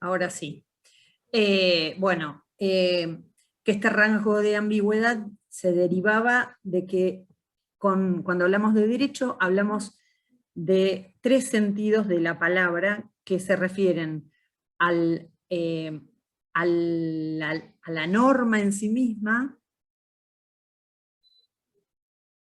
ahora sí. Que este rango de ambigüedad se derivaba de que cuando hablamos de derecho, hablamos de tres sentidos de la palabra que se refieren a la norma en sí misma,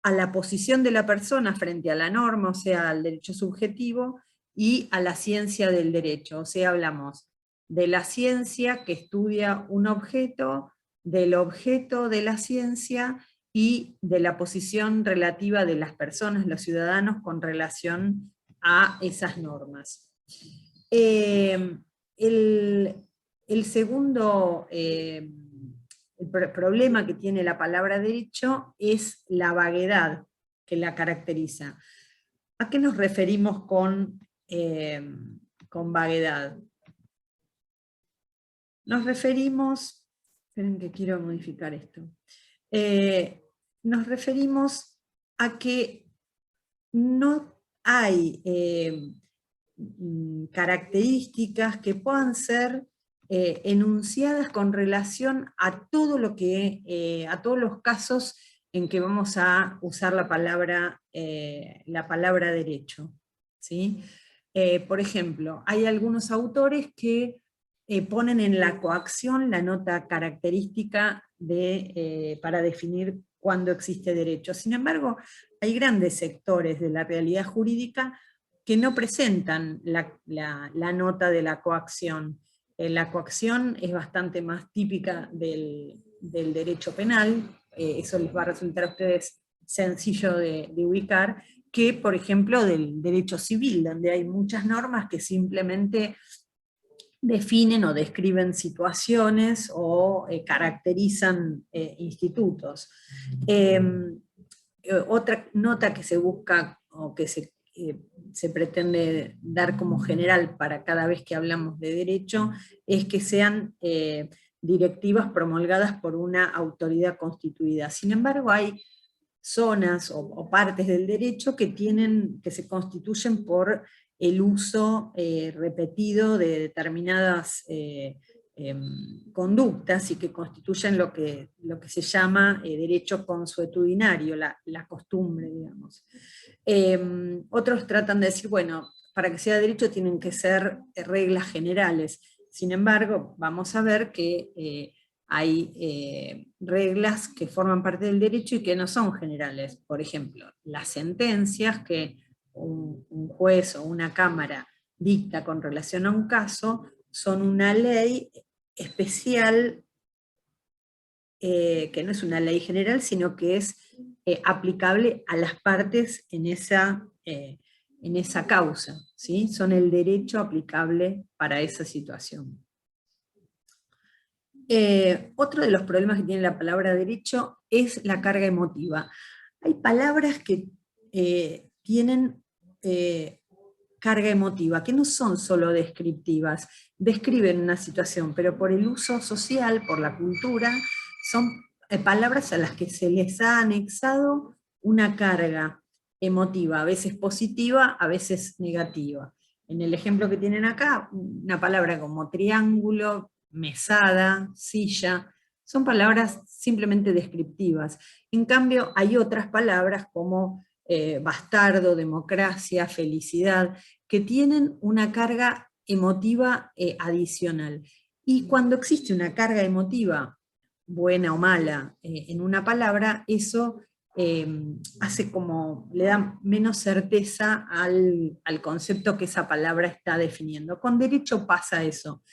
a la posición de la persona frente a la norma, o sea, al derecho subjetivo, y a la ciencia del derecho. O sea, hablamos de la ciencia que estudia un objeto, del objeto de la ciencia y de la posición relativa de las personas, los ciudadanos, con relación a esas normas. El segundo el problema que tiene la palabra derecho es la vaguedad que la caracteriza. ¿A qué nos referimos con vaguedad? Nos referimos, esperen que quiero modificar esto, nos referimos a que no hay características que puedan ser enunciadas con relación a todo lo que, a todos los casos en que vamos a usar la palabra derecho, ¿sí? Por ejemplo, hay algunos autores que ponen en la coacción la nota característica para definir cuándo existe derecho. Sin embargo, hay grandes sectores de la realidad jurídica que no presentan la nota de la coacción. La coacción es bastante más típica del derecho penal, eso les va a resultar a ustedes sencillo de ubicar, que por ejemplo del derecho civil, donde hay muchas normas que simplemente definen o describen situaciones o caracterizan institutos. Otra nota que se busca o que se pretende dar como general para cada vez que hablamos de derecho es que sean directivas promulgadas por una autoridad constituida. Sin embargo, hay zonas o partes del derecho que se constituyen por el uso repetido de determinadas conductas y que constituyen lo que se llama derecho consuetudinario, la costumbre, digamos. Otros tratan de decir, bueno, para que sea derecho tienen que ser reglas generales. Sin embargo, vamos a ver que hay reglas que forman parte del derecho y que no son generales. Por ejemplo, las sentencias que un juez o una cámara dicta con relación a un caso son una ley especial, que no es una ley general, sino que es aplicable a las partes en esa causa, ¿sí? Son el derecho aplicable para esa situación. Otro de los problemas que tiene la palabra derecho es la carga emotiva. Hay palabras que tienen carga emotiva, que no son solo descriptivas, describen una situación, pero por el uso social, por la cultura, son palabras a las que se les ha anexado una carga emotiva, a veces positiva, a veces negativa. En el ejemplo que tienen acá, una palabra como triángulo, mesada, silla, son palabras simplemente descriptivas. En cambio, hay otras palabras como bastardo, democracia, felicidad, que tienen una carga emotiva adicional. Y cuando existe una carga emotiva, buena o mala, en una palabra, eso hace como, le da menos certeza al concepto que esa palabra está definiendo. Con derecho pasa eso.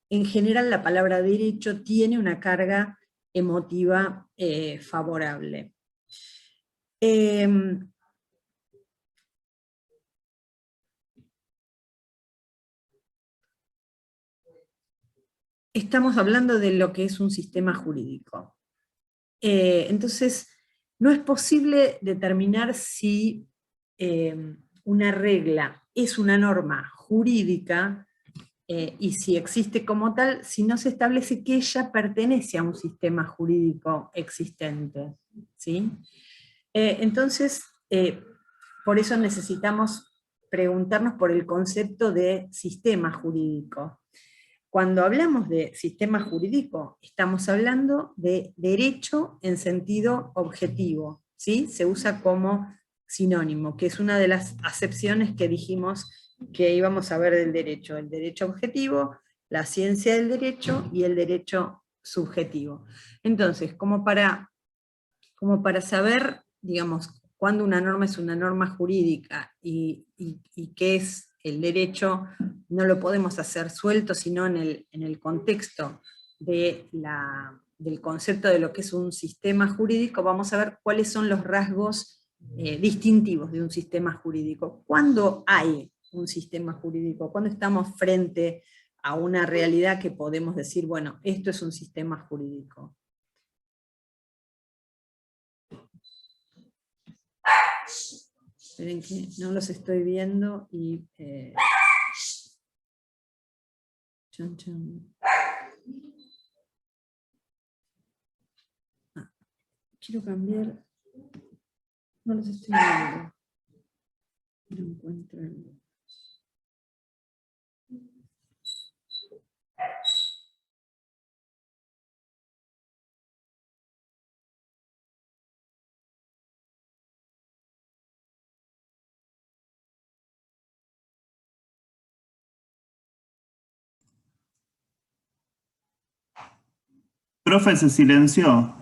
En general la palabra derecho tiene una carga emotiva favorable. Estamos hablando de lo que es un sistema jurídico. Entonces, no es posible determinar si una regla es una norma jurídica y si existe como tal, si no se establece que ella pertenece a un sistema jurídico existente, ¿sí? Entonces, por eso necesitamos preguntarnos por el concepto de sistema jurídico. cuando hablamos de sistema jurídico, estamos hablando de derecho en sentido objetivo, ¿sí? Se usa como sinónimo, que es una de las acepciones que dijimos que íbamos a ver del derecho: el derecho objetivo, la ciencia del derecho y el derecho subjetivo. Entonces, como para saber, digamos, cuándo una norma es una norma jurídica y qué es el derecho, no lo podemos hacer suelto, sino en el contexto del concepto de lo que es un sistema jurídico. Vamos a ver cuáles son los rasgos distintivos de un sistema jurídico. ¿Cuándo hay un sistema jurídico? ¿Cuándo estamos frente a una realidad que podemos decir, bueno, esto es un sistema jurídico? Esperen que no los estoy viendo y... quiero cambiar... No los estoy viendo. No encuentro el... Profe, se silenció.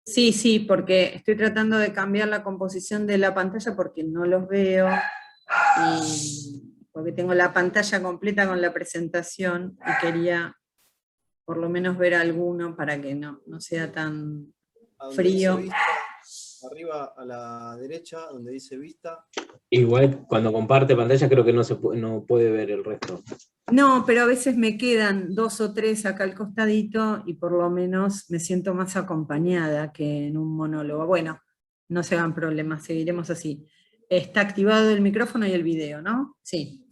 Sí, sí, porque estoy tratando de cambiar la composición de la pantalla porque no los veo, y porque tengo la pantalla completa con la presentación y quería por lo menos ver alguno para que no sea tan frío. Vista, arriba a la derecha, donde dice vista. Igual cuando comparte pantalla creo que no puede ver el resto. No, pero a veces me quedan 2 o 3 acá al costadito y por lo menos me siento más acompañada que en un monólogo. Bueno, no se hagan problemas, seguiremos así. Está activado el micrófono y el video, ¿no? Sí.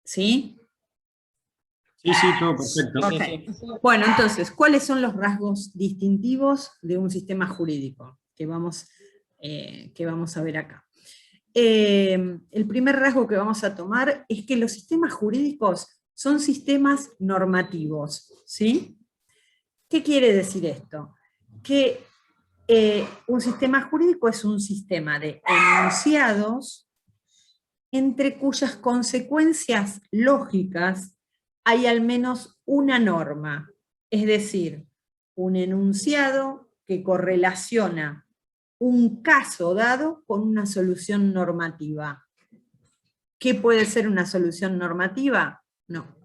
¿Sí? Sí, todo perfecto. Okay. Bueno, entonces, ¿cuáles son los rasgos distintivos de un sistema jurídico que vamos a ver acá? El primer rasgo que vamos a tomar es que los sistemas jurídicos son sistemas normativos, ¿sí? ¿Qué quiere decir esto? Que un sistema jurídico es un sistema de enunciados entre cuyas consecuencias lógicas hay al menos una norma, es decir, un enunciado que correlaciona un caso dado con una solución normativa. ¿Qué puede ser una solución normativa? No,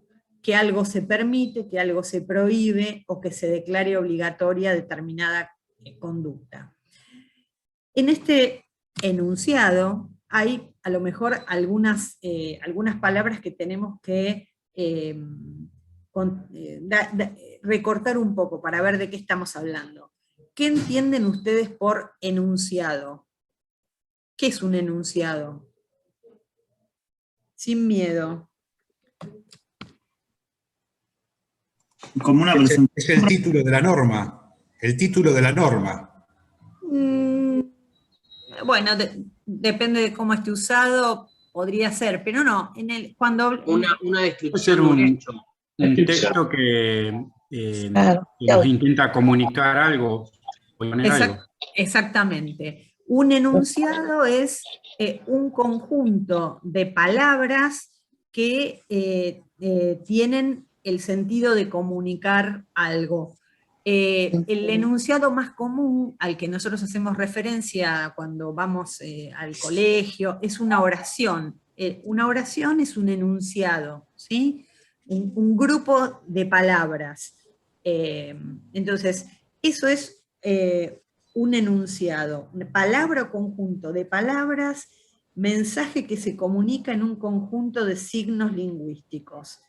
que algo se permite, que algo se prohíbe, o que se declare obligatoria determinada conducta. En este enunciado hay a lo mejor algunas palabras que tenemos que recortar un poco para ver de qué estamos hablando. ¿Qué entienden ustedes por enunciado? ¿Qué es un enunciado? Sin miedo. Como una presentación. Es el título de la norma. El título de la norma. Bueno, depende de cómo esté usado, podría ser, pero no. Cuando Una descripción. Puede ser un texto que nos intenta comunicar algo. Exactamente. Un enunciado es un conjunto de palabras que tienen el sentido de comunicar algo. El enunciado más común al que nosotros hacemos referencia cuando vamos al colegio es una oración. Una oración es un enunciado, ¿sí? Un grupo de palabras. Entonces, eso es un enunciado, palabra o conjunto de palabras, mensaje que se comunica en un conjunto de signos lingüísticos.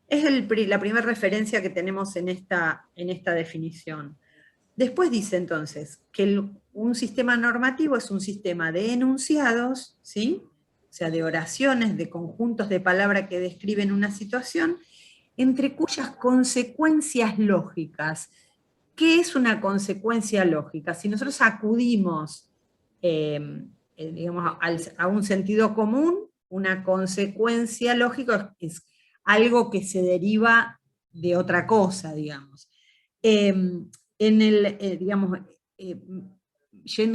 Es la primera referencia que tenemos en esta definición. Después dice entonces que un sistema normativo es un sistema de enunciados, ¿sí? O sea, de oraciones, de conjuntos de palabras que describen una situación, entre cuyas consecuencias lógicas. ¿Qué es una consecuencia lógica? Si nosotros acudimos digamos, a un sentido común, una consecuencia lógica es algo que se deriva de otra cosa, digamos. Yendo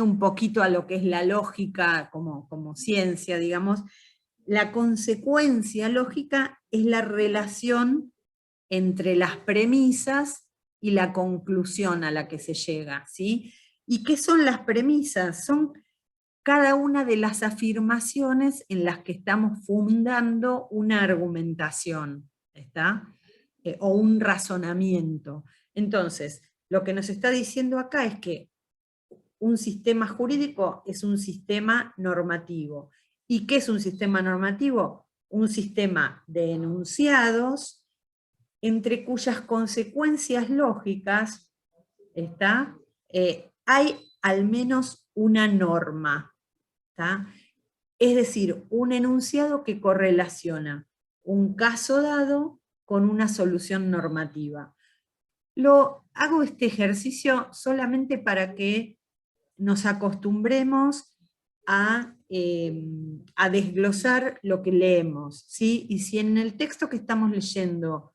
un poquito a lo que es la lógica como ciencia, digamos, la consecuencia lógica es la relación entre las premisas y la conclusión a la que se llega, ¿sí? ¿Y qué son las premisas? Son cada una de las afirmaciones en las que estamos fundando una argumentación, ¿está? O un razonamiento. Entonces, lo que nos está diciendo acá es que un sistema jurídico es un sistema normativo. ¿Y qué es un sistema normativo? Un sistema de enunciados entre cuyas consecuencias lógicas hay al menos una norma. ¿Está? Es decir, un enunciado que correlaciona un caso dado con una solución normativa. Hago este ejercicio solamente para que nos acostumbremos a desglosar lo que leemos, ¿sí? Y si en el texto que estamos leyendo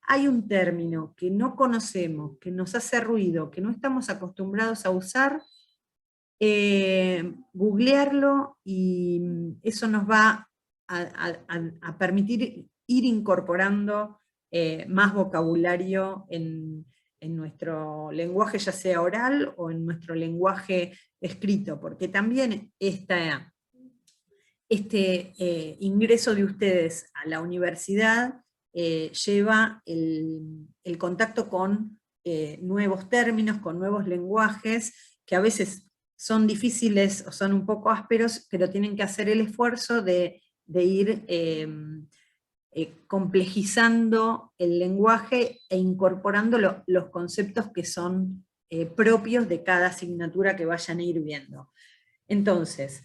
hay un término que no conocemos, que nos hace ruido, que no estamos acostumbrados a usar, googlearlo, y eso nos va a permitir ir incorporando más vocabulario en nuestro lenguaje, ya sea oral o en nuestro lenguaje escrito, porque también este ingreso de ustedes a la universidad lleva el contacto con nuevos términos, con nuevos lenguajes, que a veces son difíciles o son un poco ásperos, pero tienen que hacer el esfuerzo de ir complejizando el lenguaje e incorporando los conceptos que son propios de cada asignatura que vayan a ir viendo. Entonces,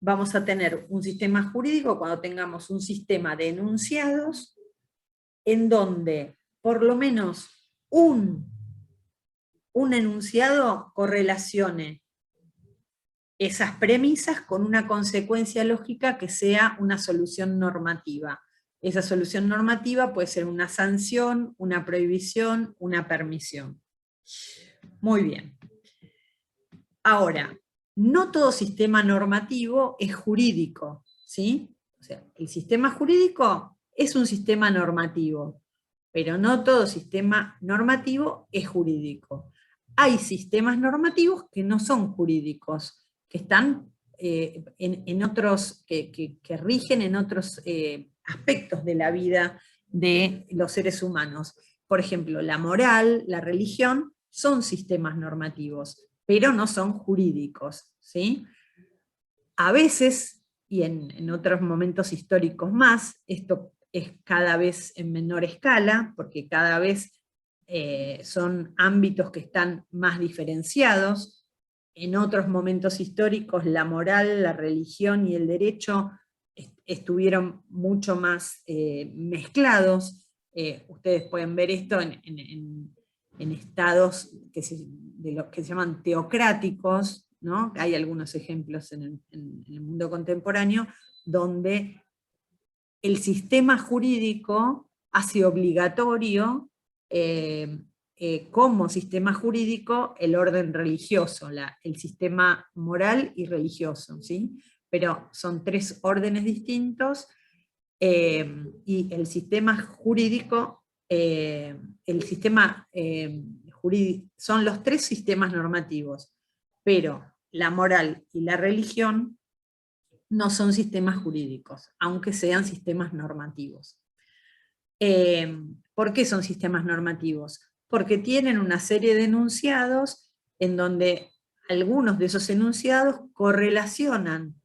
vamos a tener un sistema jurídico cuando tengamos un sistema de enunciados en donde por lo menos un enunciado correlacione esas premisas con una consecuencia lógica que sea una solución normativa. Esa solución normativa puede ser una sanción, una prohibición, una permisión. Muy bien. Ahora, no todo sistema normativo es jurídico, ¿sí? O sea, el sistema jurídico es un sistema normativo, pero no todo sistema normativo es jurídico. Hay sistemas normativos que no son jurídicos, que están en otros, que rigen en otros aspectos de la vida de los seres humanos. Por ejemplo, la moral, la religión, son sistemas normativos, pero no son jurídicos, ¿sí? A veces, y en otros momentos históricos más, esto es cada vez en menor escala, porque cada vez son ámbitos que están más diferenciados. En otros momentos históricos la moral, la religión y el derecho estuvieron mucho más mezclados. Ustedes pueden ver esto en estados de los que se llaman teocráticos, ¿no? Hay algunos ejemplos en el mundo contemporáneo, donde el sistema jurídico hace obligatorio como sistema jurídico el orden religioso, el sistema moral y religioso, ¿sí? Pero son tres órdenes distintos, y el sistema jurídico, son los tres sistemas normativos, pero la moral y la religión no son sistemas jurídicos, aunque sean sistemas normativos. ¿Por qué son sistemas normativos? Porque tienen una serie de enunciados en donde algunos de esos enunciados correlacionan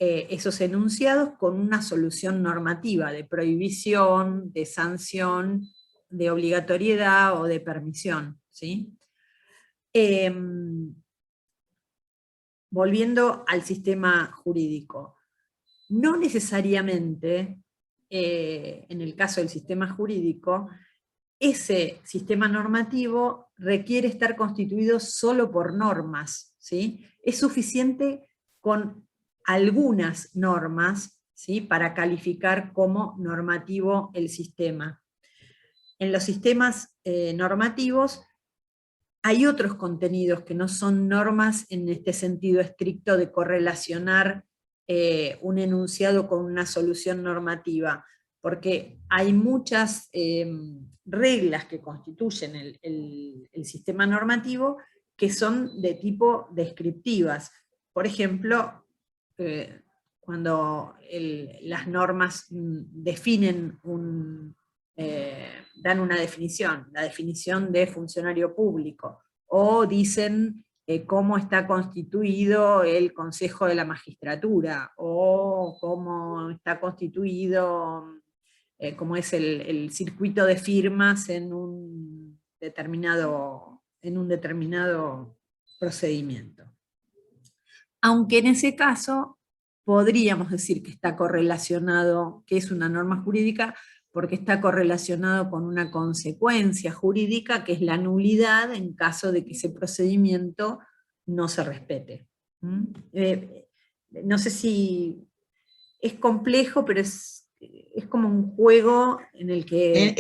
esos enunciados con una solución normativa de prohibición, de sanción, de obligatoriedad o de permisión, ¿sí? Volviendo al sistema jurídico, no necesariamente, en el caso del sistema jurídico, ese sistema normativo requiere estar constituido solo por normas, ¿sí? Es suficiente con algunas normas, ¿sí? Para calificar como normativo el sistema. En los sistemas normativos hay otros contenidos que no son normas en este sentido estricto de correlacionar un enunciado con una solución normativa, porque hay muchas reglas que constituyen el sistema normativo que son de tipo descriptivas. Por ejemplo, cuando las normas definen dan una definición, la definición de funcionario público, o dicen cómo está constituido el Consejo de la Magistratura, o cómo está constituido, cómo es el circuito de firmas en un determinado procedimiento. Aunque en ese caso podríamos decir que está correlacionado, que es una norma jurídica, porque está correlacionado con una consecuencia jurídica, que es la nulidad en caso de que ese procedimiento no se respete. No sé si es complejo, pero es como un juego en el que...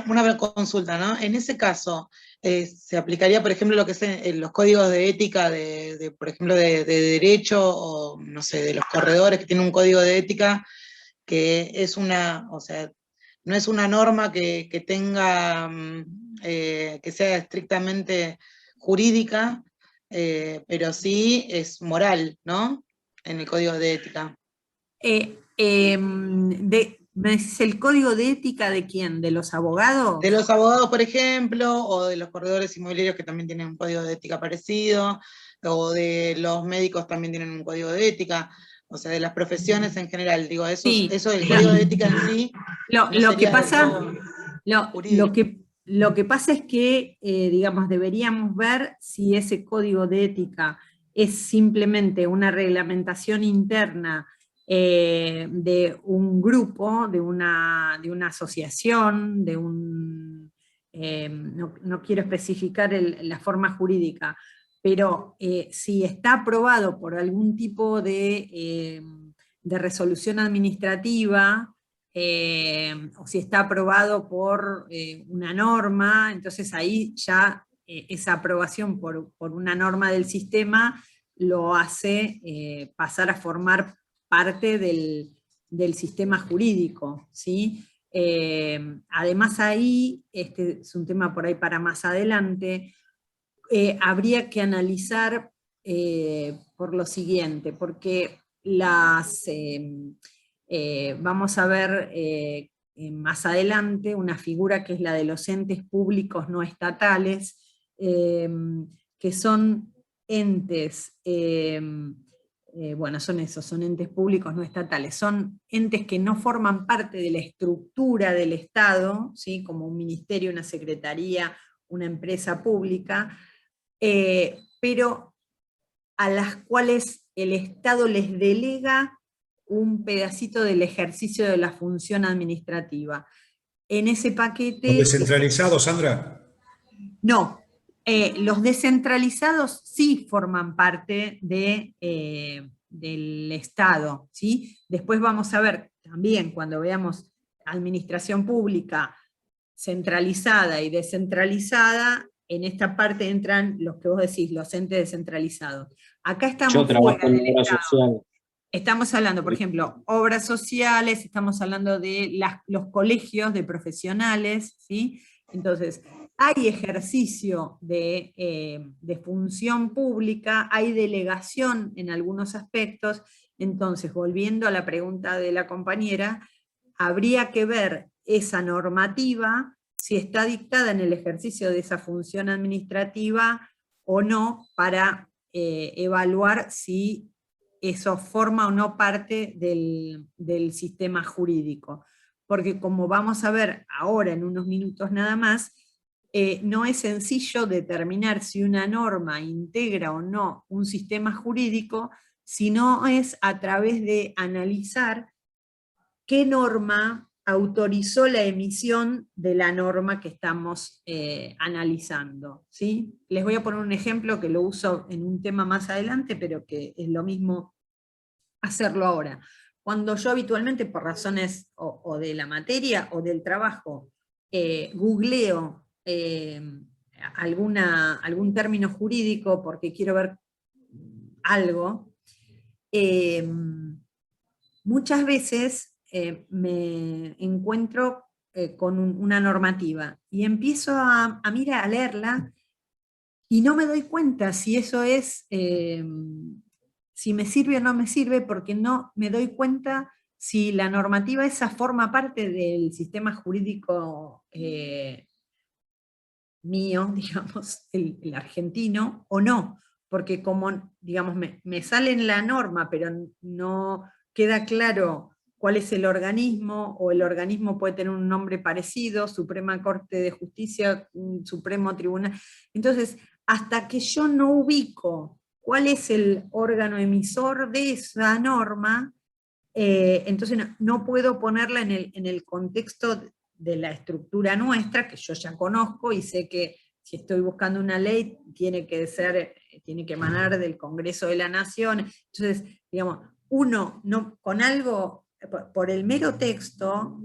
Una consulta, ¿no? En ese caso, ¿se aplicaría, por ejemplo, lo que es los códigos de ética, por ejemplo, de derecho, o no sé, de los corredores que tienen un código de ética, que es o sea, no es una norma que tenga, que sea estrictamente jurídica, pero sí es moral, ¿no? En el código de ética. ¿Me decís el código de ética de quién? ¿De los abogados? De los abogados, por ejemplo, o de los corredores inmobiliarios que también tienen un código de ética parecido, o de los médicos también tienen un código de ética, o sea, de las profesiones en general, digo, eso del código de ética en sí. Lo que pasa es que, digamos, deberíamos ver si ese código de ética es simplemente una reglamentación interna de un grupo, de una asociación, no quiero especificar la forma jurídica, pero si está aprobado por algún tipo de resolución administrativa, o si está aprobado por una norma, entonces ahí ya esa aprobación por una norma del sistema lo hace pasar a formar parte del sistema jurídico, ¿sí? Además ahí, este es un tema por ahí para más adelante, habría que analizar por lo siguiente, porque vamos a ver más adelante una figura que es la de los entes públicos no estatales, que son entes, bueno, son entes públicos no estatales, son entes que no forman parte de la estructura del Estado, ¿sí? Como un ministerio, una secretaría, una empresa pública, pero a las cuales el Estado les delega un pedacito del ejercicio de la función administrativa. En ese paquete... ¿Los descentralizados, Sandra? No, los descentralizados sí forman parte del Estado, ¿sí? Después vamos a ver también, cuando veamos administración pública centralizada y descentralizada, en esta parte entran los que vos decís, los entes descentralizados. Acá estamos fuera del Estado. Estamos hablando, por ejemplo, obras sociales, estamos hablando de los colegios de profesionales, ¿sí? Entonces, hay ejercicio de función pública, hay delegación en algunos aspectos, entonces, volviendo a la pregunta de la compañera, habría que ver esa normativa, si está dictada en el ejercicio de esa función administrativa o no, para evaluar si eso forma o no parte del sistema jurídico. Porque como vamos a ver ahora en unos minutos nada más, no es sencillo determinar si una norma integra o no un sistema jurídico, sino es a través de analizar qué norma autorizó la emisión de la norma que estamos analizando, ¿sí? Les voy a poner un ejemplo que lo uso en un tema más adelante, pero que es lo mismo hacerlo ahora. cuando yo habitualmente, por razones o de la materia o del trabajo, googleo algún término jurídico porque quiero ver algo, muchas veces me encuentro con una normativa y empiezo a mirar, a leerla, y no me doy cuenta si eso es, si me sirve o no me sirve, porque no me doy cuenta si la normativa esa forma parte del sistema jurídico mío, digamos, el argentino, o no, porque como, digamos, me sale en la norma, pero no queda claro cuál es el organismo, o el organismo puede tener un nombre parecido, Suprema Corte de Justicia, Supremo Tribunal. Entonces, hasta que yo no ubico cuál es el órgano emisor de esa norma, entonces no puedo ponerla en el contexto de la estructura nuestra, que yo ya conozco, y sé que si estoy buscando una ley, tiene que emanar del Congreso de la Nación. Entonces, digamos, uno no, con algo, por el mero texto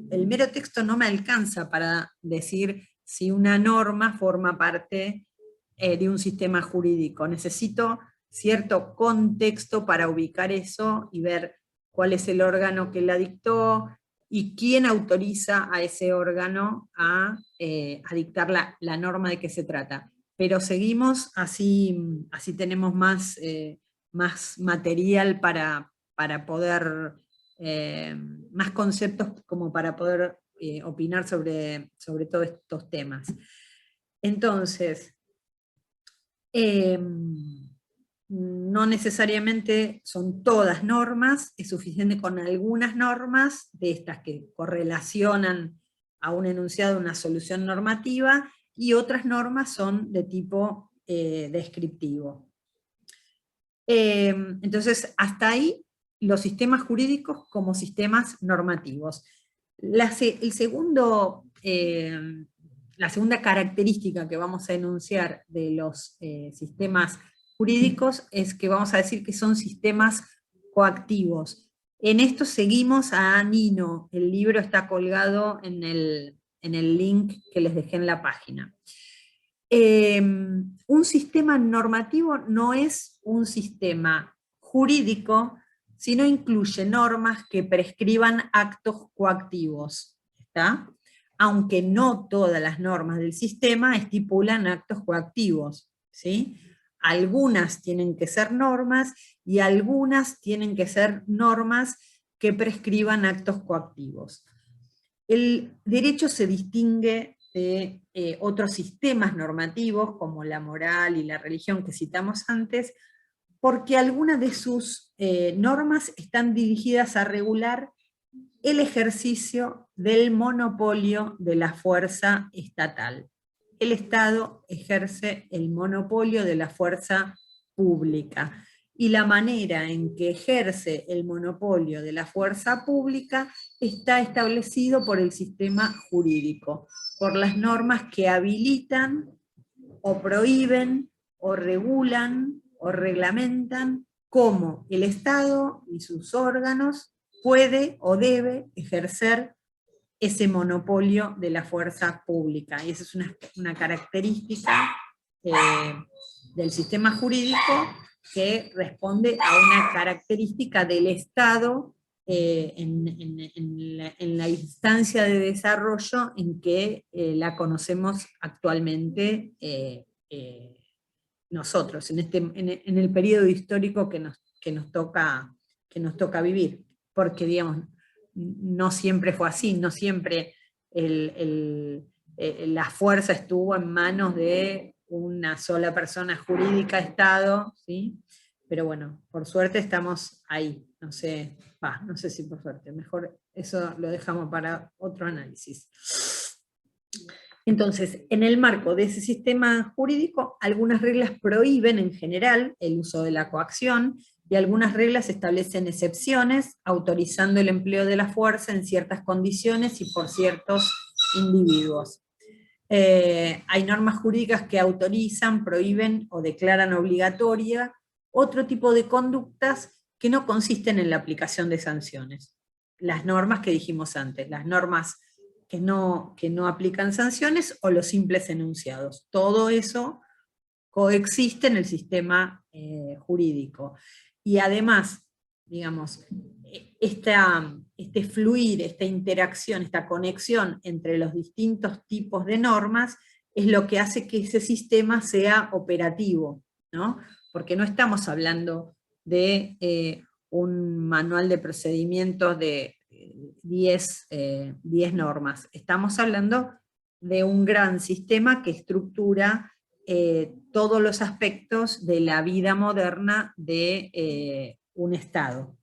no me alcanza para decir si una norma forma parte de un sistema jurídico. Necesito cierto contexto para ubicar eso y ver cuál es el órgano que la dictó, y quién autoriza a ese órgano a dictar la norma de qué se trata. Pero seguimos, así tenemos más material para poder, más conceptos como para poder opinar sobre todos estos temas. Entonces, no necesariamente son todas normas, es suficiente con algunas normas, de estas que correlacionan a un enunciado, una solución normativa, y otras normas son de tipo descriptivo. Entonces, hasta ahí, los sistemas jurídicos como sistemas normativos. La segunda característica que vamos a enunciar de los sistemas jurídicos es que vamos a decir que son sistemas coactivos. En esto seguimos a Nino, el libro está colgado en el link que les dejé en la página. Un sistema normativo no es un sistema jurídico, sino incluye normas que prescriban actos coactivos, ¿está? Aunque no todas las normas del sistema estipulan actos coactivos, ¿sí? Algunas tienen que ser normas y algunas tienen que ser normas que prescriban actos coactivos. El derecho se distingue de otros sistemas normativos, como la moral y la religión que citamos antes, porque algunas de sus normas están dirigidas a regular el ejercicio del monopolio de la fuerza estatal. El Estado ejerce el monopolio de la fuerza pública, y la manera en que ejerce el monopolio de la fuerza pública está establecido por el sistema jurídico, por las normas que habilitan, o prohíben, o regulan, o reglamentan cómo el Estado y sus órganos puede o debe ejercer ese monopolio de la fuerza pública. Y esa es una característica del sistema jurídico que responde a una característica del Estado en la instancia de desarrollo en que la conocemos actualmente nosotros, en el periodo histórico que nos toca vivir. Porque, digamos, no siempre fue así, no siempre la fuerza estuvo en manos de una sola persona jurídica, Estado, ¿sí? Pero bueno, por suerte estamos ahí, no sé si por suerte, mejor eso lo dejamos para otro análisis. Entonces, en el marco de ese sistema jurídico, algunas reglas prohíben en general el uso de la coacción, y algunas reglas establecen excepciones, autorizando el empleo de la fuerza en ciertas condiciones y por ciertos individuos. Hay normas jurídicas que autorizan, prohíben o declaran obligatoria otro tipo de conductas que no consisten en la aplicación de sanciones. Las normas que dijimos antes, las normas que no aplican sanciones o los simples enunciados. Todo eso coexiste en el sistema jurídico. Y además, digamos, este fluir, esta interacción, esta conexión entre los distintos tipos de normas es lo que hace que ese sistema sea operativo, ¿no? Porque no estamos hablando de un manual de procedimientos de 10 normas. Estamos hablando de un gran sistema que estructura todos los aspectos de la vida moderna de un Estado.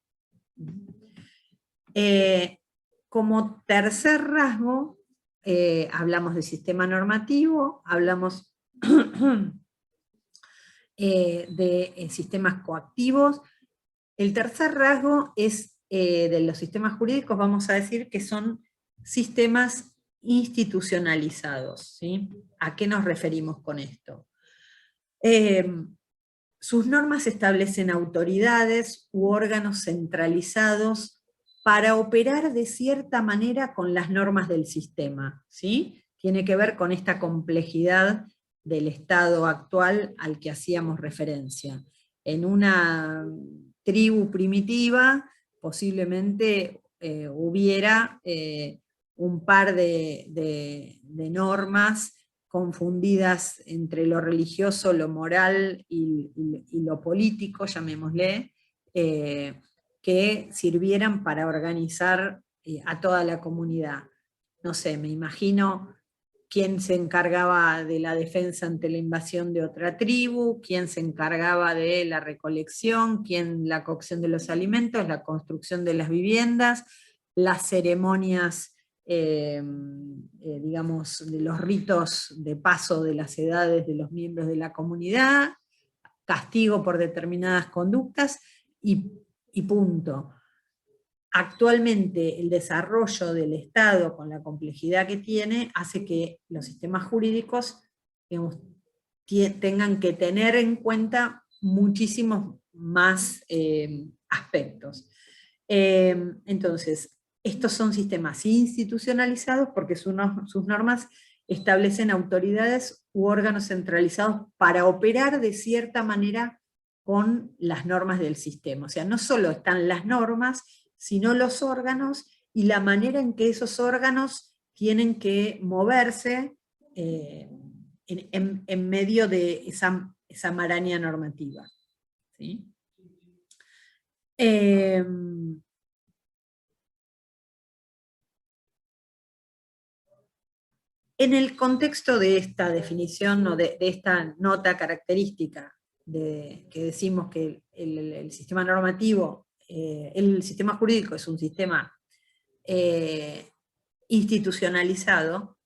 Como tercer rasgo, hablamos de sistema normativo, hablamos de sistemas coactivos. El tercer rasgo es de los sistemas jurídicos, vamos a decir que son sistemas institucionalizados, ¿sí? ¿A qué nos referimos con esto? Sus normas establecen autoridades u órganos centralizados para operar de cierta manera con las normas del sistema, ¿sí? Tiene que ver con esta complejidad del Estado actual al que hacíamos referencia. En una tribu primitiva, posiblemente hubiera un par de normas confundidas entre lo religioso, lo moral y lo político, llamémosle, que sirvieran para organizar a toda la comunidad. No sé, me imagino quién se encargaba de la defensa ante la invasión de otra tribu, quién se encargaba de la recolección, quién la cocción de los alimentos, la construcción de las viviendas, las ceremonias, digamos, de los ritos de paso de las edades de los miembros de la comunidad, castigo por determinadas conductas y punto. Actualmente el desarrollo del Estado con la complejidad que tiene hace que los sistemas jurídicos, digamos, tengan que tener en cuenta muchísimos más aspectos. Entonces, estos son sistemas institucionalizados porque sus normas establecen autoridades u órganos centralizados para operar de cierta manera con las normas del sistema. O sea, no solo están las normas, sino los órganos y la manera en que esos órganos tienen que moverse en medio de esa maraña normativa, ¿sí? En el contexto de esta definición o de esta nota característica que decimos que el sistema normativo, el sistema jurídico es un sistema institucionalizado,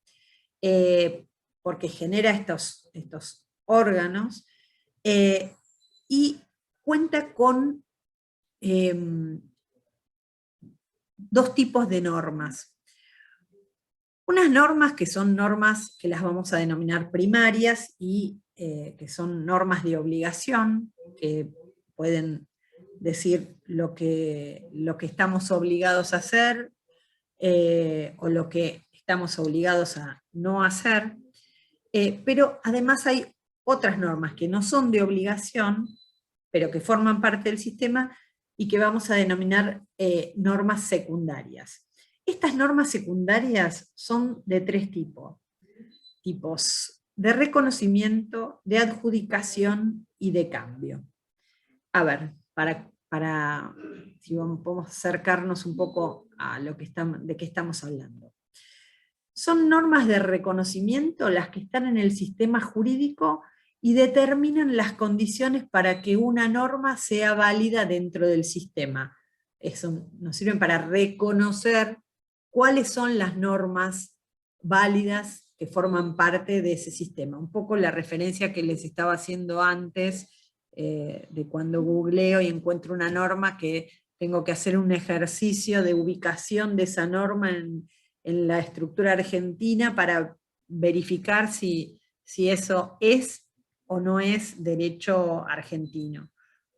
porque genera estos órganos, y cuenta con dos tipos de normas. Unas normas que son normas que las vamos a denominar primarias y que son normas de obligación, que pueden decir lo que estamos obligados a hacer o lo que estamos obligados a no hacer, pero además hay otras normas que no son de obligación, pero que forman parte del sistema y que vamos a denominar normas secundarias. Estas normas secundarias son de tres tipos: de reconocimiento, de adjudicación y de cambio. A ver, si podemos acercarnos un poco a de qué estamos hablando. Son normas de reconocimiento las que están en el sistema jurídico y determinan las condiciones para que una norma sea válida dentro del sistema. Eso nos sirve para reconocer cuáles son las normas válidas que forman parte de ese sistema. Un poco la referencia que les estaba haciendo antes, de cuando googleo y encuentro una norma que tengo que hacer un ejercicio de ubicación de esa norma en la estructura argentina para verificar si eso es o no es derecho argentino.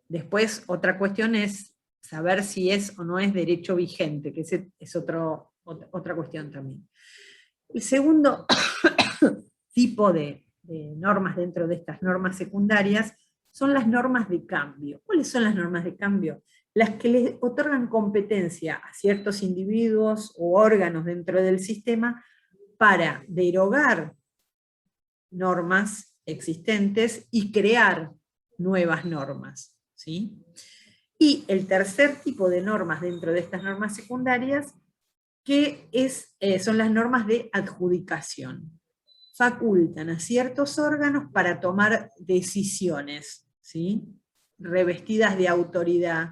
Después, otra cuestión es saber si es o no es derecho vigente, que ese es otra cuestión también. El segundo tipo de normas dentro de estas normas secundarias son las normas de cambio. ¿Cuáles son las normas de cambio? Las que les otorgan competencia a ciertos individuos o órganos dentro del sistema para derogar normas existentes y crear nuevas normas, ¿sí? Y el tercer tipo de normas dentro de estas normas secundarias, que son las normas de adjudicación. Facultan a ciertos órganos para tomar decisiones, ¿sí? Revestidas de autoridad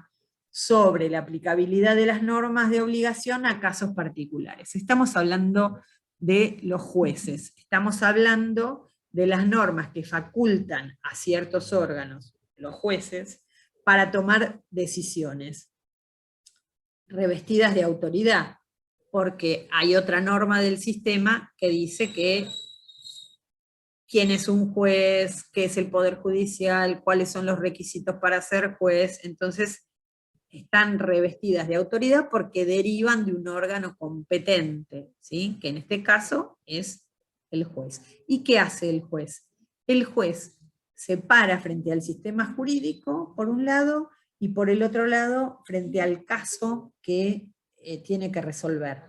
sobre la aplicabilidad de las normas de obligación a casos particulares. Estamos hablando de los jueces, estamos hablando de las normas que facultan a ciertos órganos, los jueces, para tomar decisiones revestidas de autoridad, porque hay otra norma del sistema que dice que quién es un juez, qué es el Poder Judicial, cuáles son los requisitos para ser juez. Entonces están revestidas de autoridad porque derivan de un órgano competente, ¿sí? Que en este caso es el juez. ¿Y qué hace el juez? El juez se para frente al sistema jurídico, por un lado, y por el otro lado, frente al caso que tiene que resolver.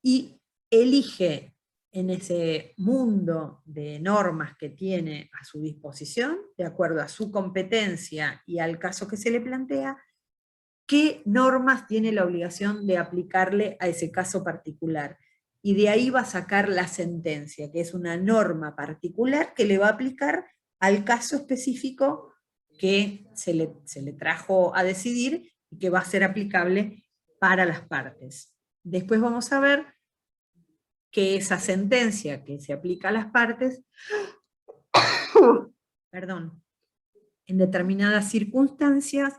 Y elige en ese mundo de normas que tiene a su disposición, de acuerdo a su competencia y al caso que se le plantea, qué normas tiene la obligación de aplicarle a ese caso particular. Y de ahí va a sacar la sentencia, que es una norma particular que le va a aplicar al caso específico que se le trajo a decidir y que va a ser aplicable para las partes. Después vamos a ver que esa sentencia que se aplica a las partes, perdón, en determinadas circunstancias,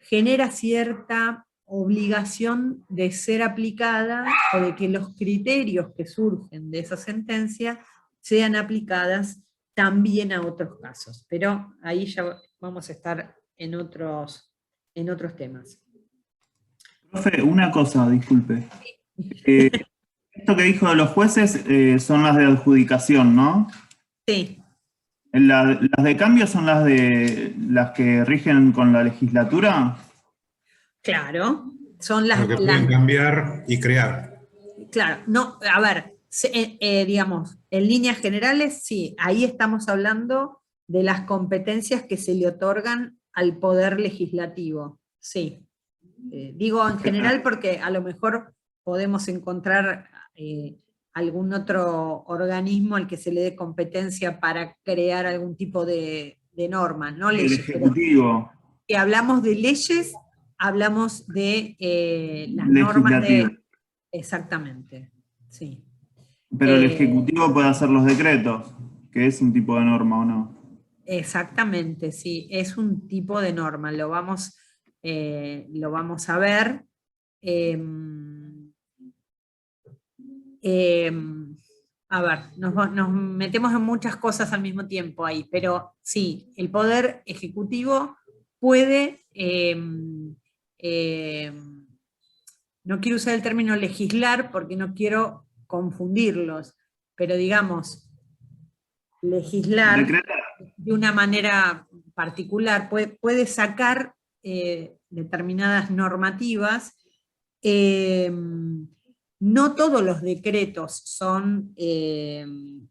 genera cierta obligación de ser aplicada o de que los criterios que surgen de esa sentencia sean aplicadas también a otros casos. Pero ahí ya vamos a estar en otros temas. Profe, una cosa, disculpe. Esto que dijo de los jueces son las de adjudicación, ¿no? Sí. ¿Las de cambio son las que rigen con la legislatura? Claro, son las... Lo que pueden cambiar y crear. Claro, no, a ver, digamos, en líneas generales, sí, ahí estamos hablando de las competencias que se le otorgan al poder legislativo, sí. Digo en general porque a lo mejor podemos encontrar algún otro organismo al que se le dé competencia para crear algún tipo de norma, no El leyes. Ejecutivo. Si hablamos de leyes, hablamos de las normas de... Exactamente, sí. Pero el Ejecutivo puede hacer los decretos, que es un tipo de norma, ¿o no? Exactamente, sí, es un tipo de norma, lo vamos a ver. A ver, nos metemos en muchas cosas al mismo tiempo ahí, pero sí, el Poder Ejecutivo puede, no quiero usar el término legislar porque no quiero confundirlos, pero digamos, legislar Decretar. de una manera particular, puede sacar determinadas normativas. No todos los decretos son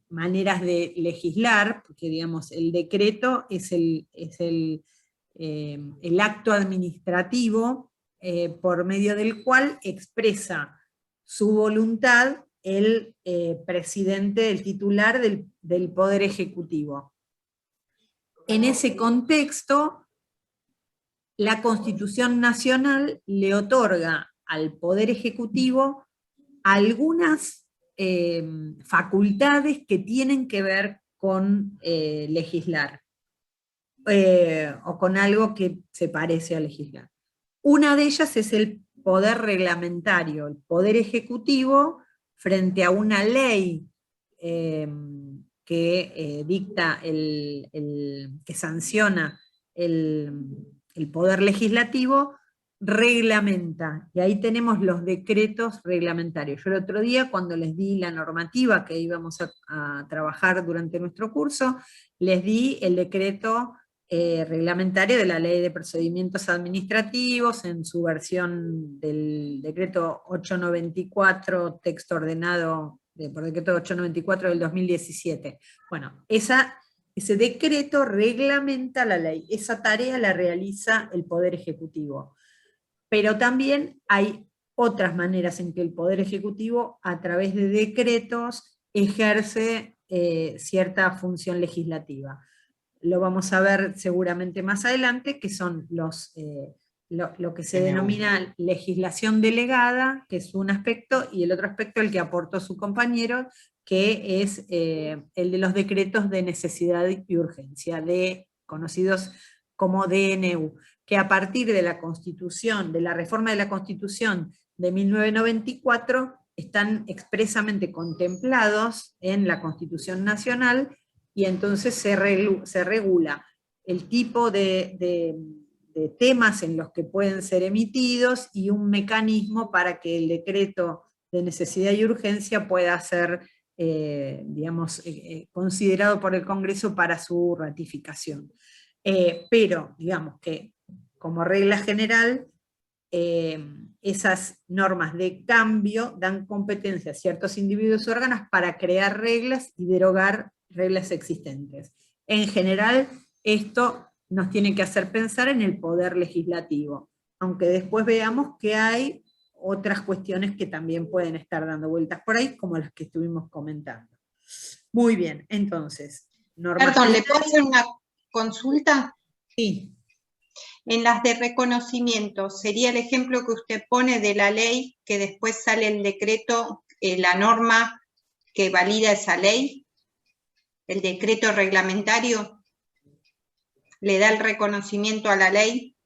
maneras de legislar, porque digamos, el decreto es el acto administrativo por medio del cual expresa su voluntad el presidente, el titular del Poder Ejecutivo. En ese contexto, la Constitución Nacional le otorga al Poder Ejecutivo algunas facultades que tienen que ver con legislar, o con algo que se parece a legislar. Una de ellas es el poder reglamentario, el Poder Ejecutivo frente a una ley que dicta, que sanciona el el Poder Legislativo reglamenta, y ahí tenemos los decretos reglamentarios. Yo el otro día, cuando les di la normativa que íbamos a trabajar durante nuestro curso, les di el decreto reglamentario de la Ley de Procedimientos Administrativos, en su versión del decreto 894, texto ordenado por decreto 894 del 2017. Bueno, ese decreto reglamenta la ley, esa tarea la realiza el Poder Ejecutivo. Pero también hay otras maneras en que el Poder Ejecutivo, a través de decretos, ejerce cierta función legislativa. Lo vamos a ver seguramente más adelante, que son lo que se denomina legislación delegada, que es un aspecto, y el otro aspecto, el que aportó su compañero, que es el de los decretos de necesidad y urgencia, conocidos como DNU, que a partir de la Constitución, de la reforma de la Constitución de 1994, están expresamente contemplados en la Constitución Nacional, y entonces se regula el tipo de temas en los que pueden ser emitidos, y un mecanismo para que el decreto de necesidad y urgencia pueda ser, considerado por el Congreso para su ratificación. Pero, digamos que, como regla general, esas normas de cambio dan competencia a ciertos individuos y órganos para crear reglas y derogar reglas existentes. En general, esto nos tiene que hacer pensar en el Poder Legislativo, aunque después veamos que hay otras cuestiones que también pueden estar dando vueltas por ahí, como las que estuvimos comentando. Muy bien, entonces, Perdón, ¿le puedo hacer una consulta? Sí. En las de reconocimiento, ¿sería el ejemplo que usted pone de la ley, que después sale el decreto, la norma que valida esa ley? ¿El decreto reglamentario le da el reconocimiento a la ley?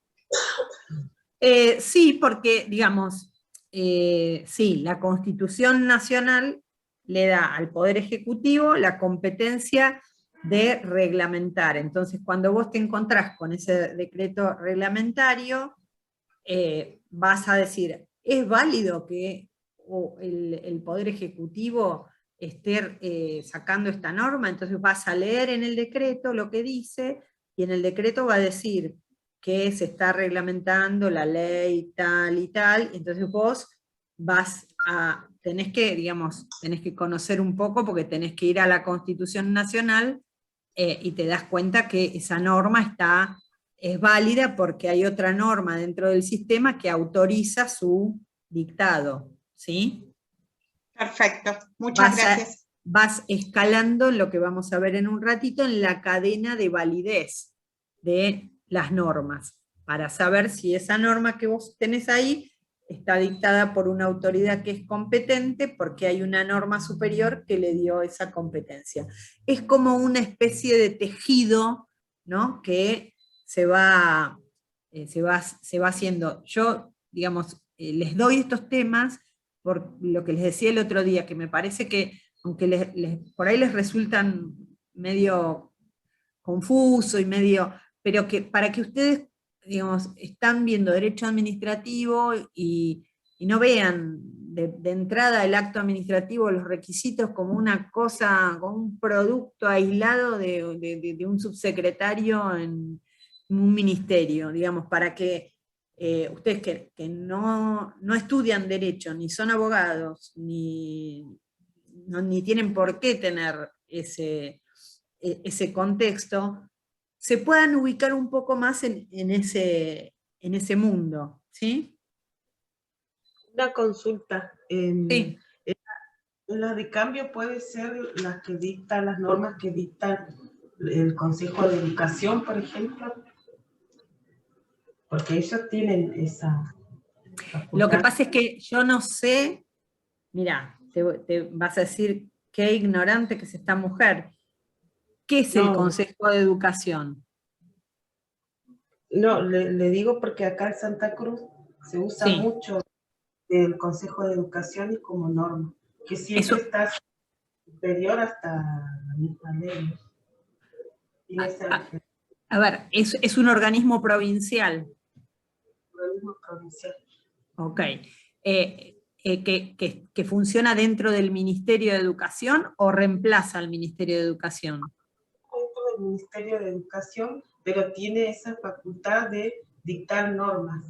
Sí, porque, digamos, sí, la Constitución Nacional le da al Poder Ejecutivo la competencia de reglamentar. Entonces, cuando vos te encontrás con ese decreto reglamentario, vas a decir, ¿es válido que el Poder Ejecutivo esté sacando esta norma? Entonces vas a leer en el decreto lo que dice, y en el decreto va a decir que se está reglamentando la ley tal y tal, entonces vos tenés que conocer un poco, porque tenés que ir a la Constitución Nacional, y te das cuenta que esa norma es válida porque hay otra norma dentro del sistema que autoriza su dictado, ¿sí? Perfecto, muchas gracias. Vas escalando en lo que vamos a ver en un ratito, en la cadena de validez de las normas, para saber si esa norma que vos tenés ahí está dictada por una autoridad que es competente, porque hay una norma superior que le dio esa competencia. Es como una especie de tejido, ¿no?, que se va haciendo. Yo, les doy estos temas por lo que les decía el otro día, que me parece que, aunque por ahí les resultan medio confuso y pero que para que ustedes, están viendo derecho administrativo y no vean de entrada el acto administrativo, los requisitos, como una cosa, como un producto aislado de un subsecretario en un ministerio, para que ustedes que no estudian derecho, ni son abogados, ni tienen por qué tener ese contexto, se puedan ubicar un poco más en ese mundo, ¿sí? Una consulta. Sí. ¿Las de cambio puede ser las que dictan, las normas que dictan el Consejo de Educación, por ejemplo? Porque ellos tienen esa facultad. Lo que pasa es que yo no sé, mira, te vas a decir qué ignorante que es esta mujer. ¿Qué es el Consejo de Educación? No, le digo porque acá en Santa Cruz se usa mucho el Consejo de Educación y como norma, que siempre está superior hasta la misma ley. A ver, es un organismo provincial. Organismo provincial. Ok. Que funciona dentro del Ministerio de Educación o reemplaza al Ministerio de Educación. Dentro del Ministerio de Educación, pero tiene esa facultad de dictar normas.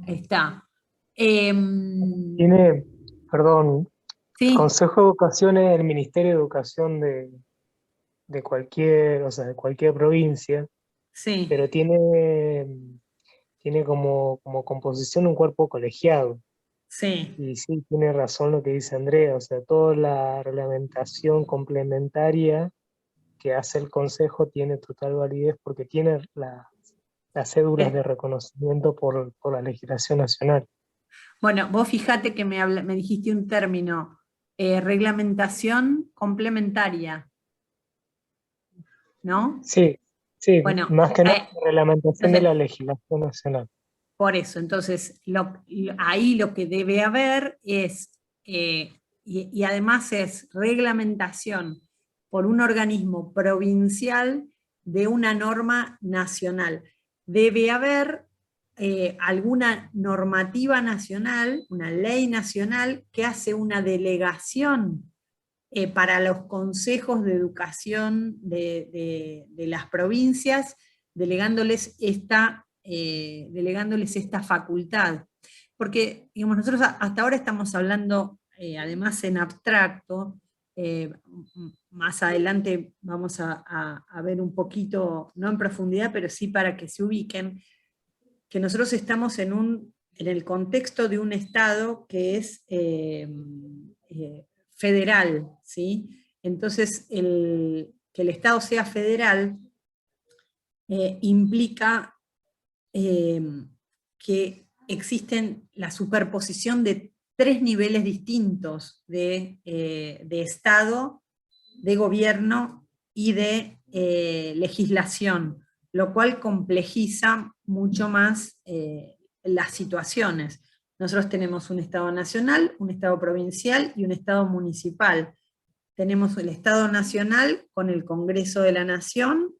Está. Tiene, perdón, el Sí, Consejo de Educación es el Ministerio de Educación de cualquier, o sea, de cualquier provincia, sí, pero tiene como composición un cuerpo colegiado. sí. Y sí, tiene razón lo que dice Andrea, o sea, toda la reglamentación complementaria que hace el Consejo tiene total validez porque tiene las cédulas de reconocimiento por la legislación nacional. Bueno, vos fijate que me dijiste un término, reglamentación complementaria, ¿no? Sí, sí, Bueno, más que nada reglamentación de entonces, la legislación nacional. por eso, entonces, ahí lo que debe haber es, y además es reglamentación por un organismo provincial de una norma nacional. Debe haber alguna normativa nacional, una ley nacional, que hace una delegación para los consejos de educación de las provincias, delegándoles esta facultad. Porque, digamos, nosotros hasta ahora estamos hablando, además en abstracto, más adelante vamos a ver un poquito, no en profundidad, pero sí para que se ubiquen, que nosotros estamos en el contexto de un Estado que es federal, ¿sí? Entonces, que el Estado sea federal implica que existen la superposición de 3 niveles distintos de Estado, de gobierno y de legislación, lo cual complejiza mucho más las situaciones. Nosotros tenemos un Estado nacional, un Estado provincial y un Estado municipal. Tenemos el Estado nacional con el Congreso de la Nación,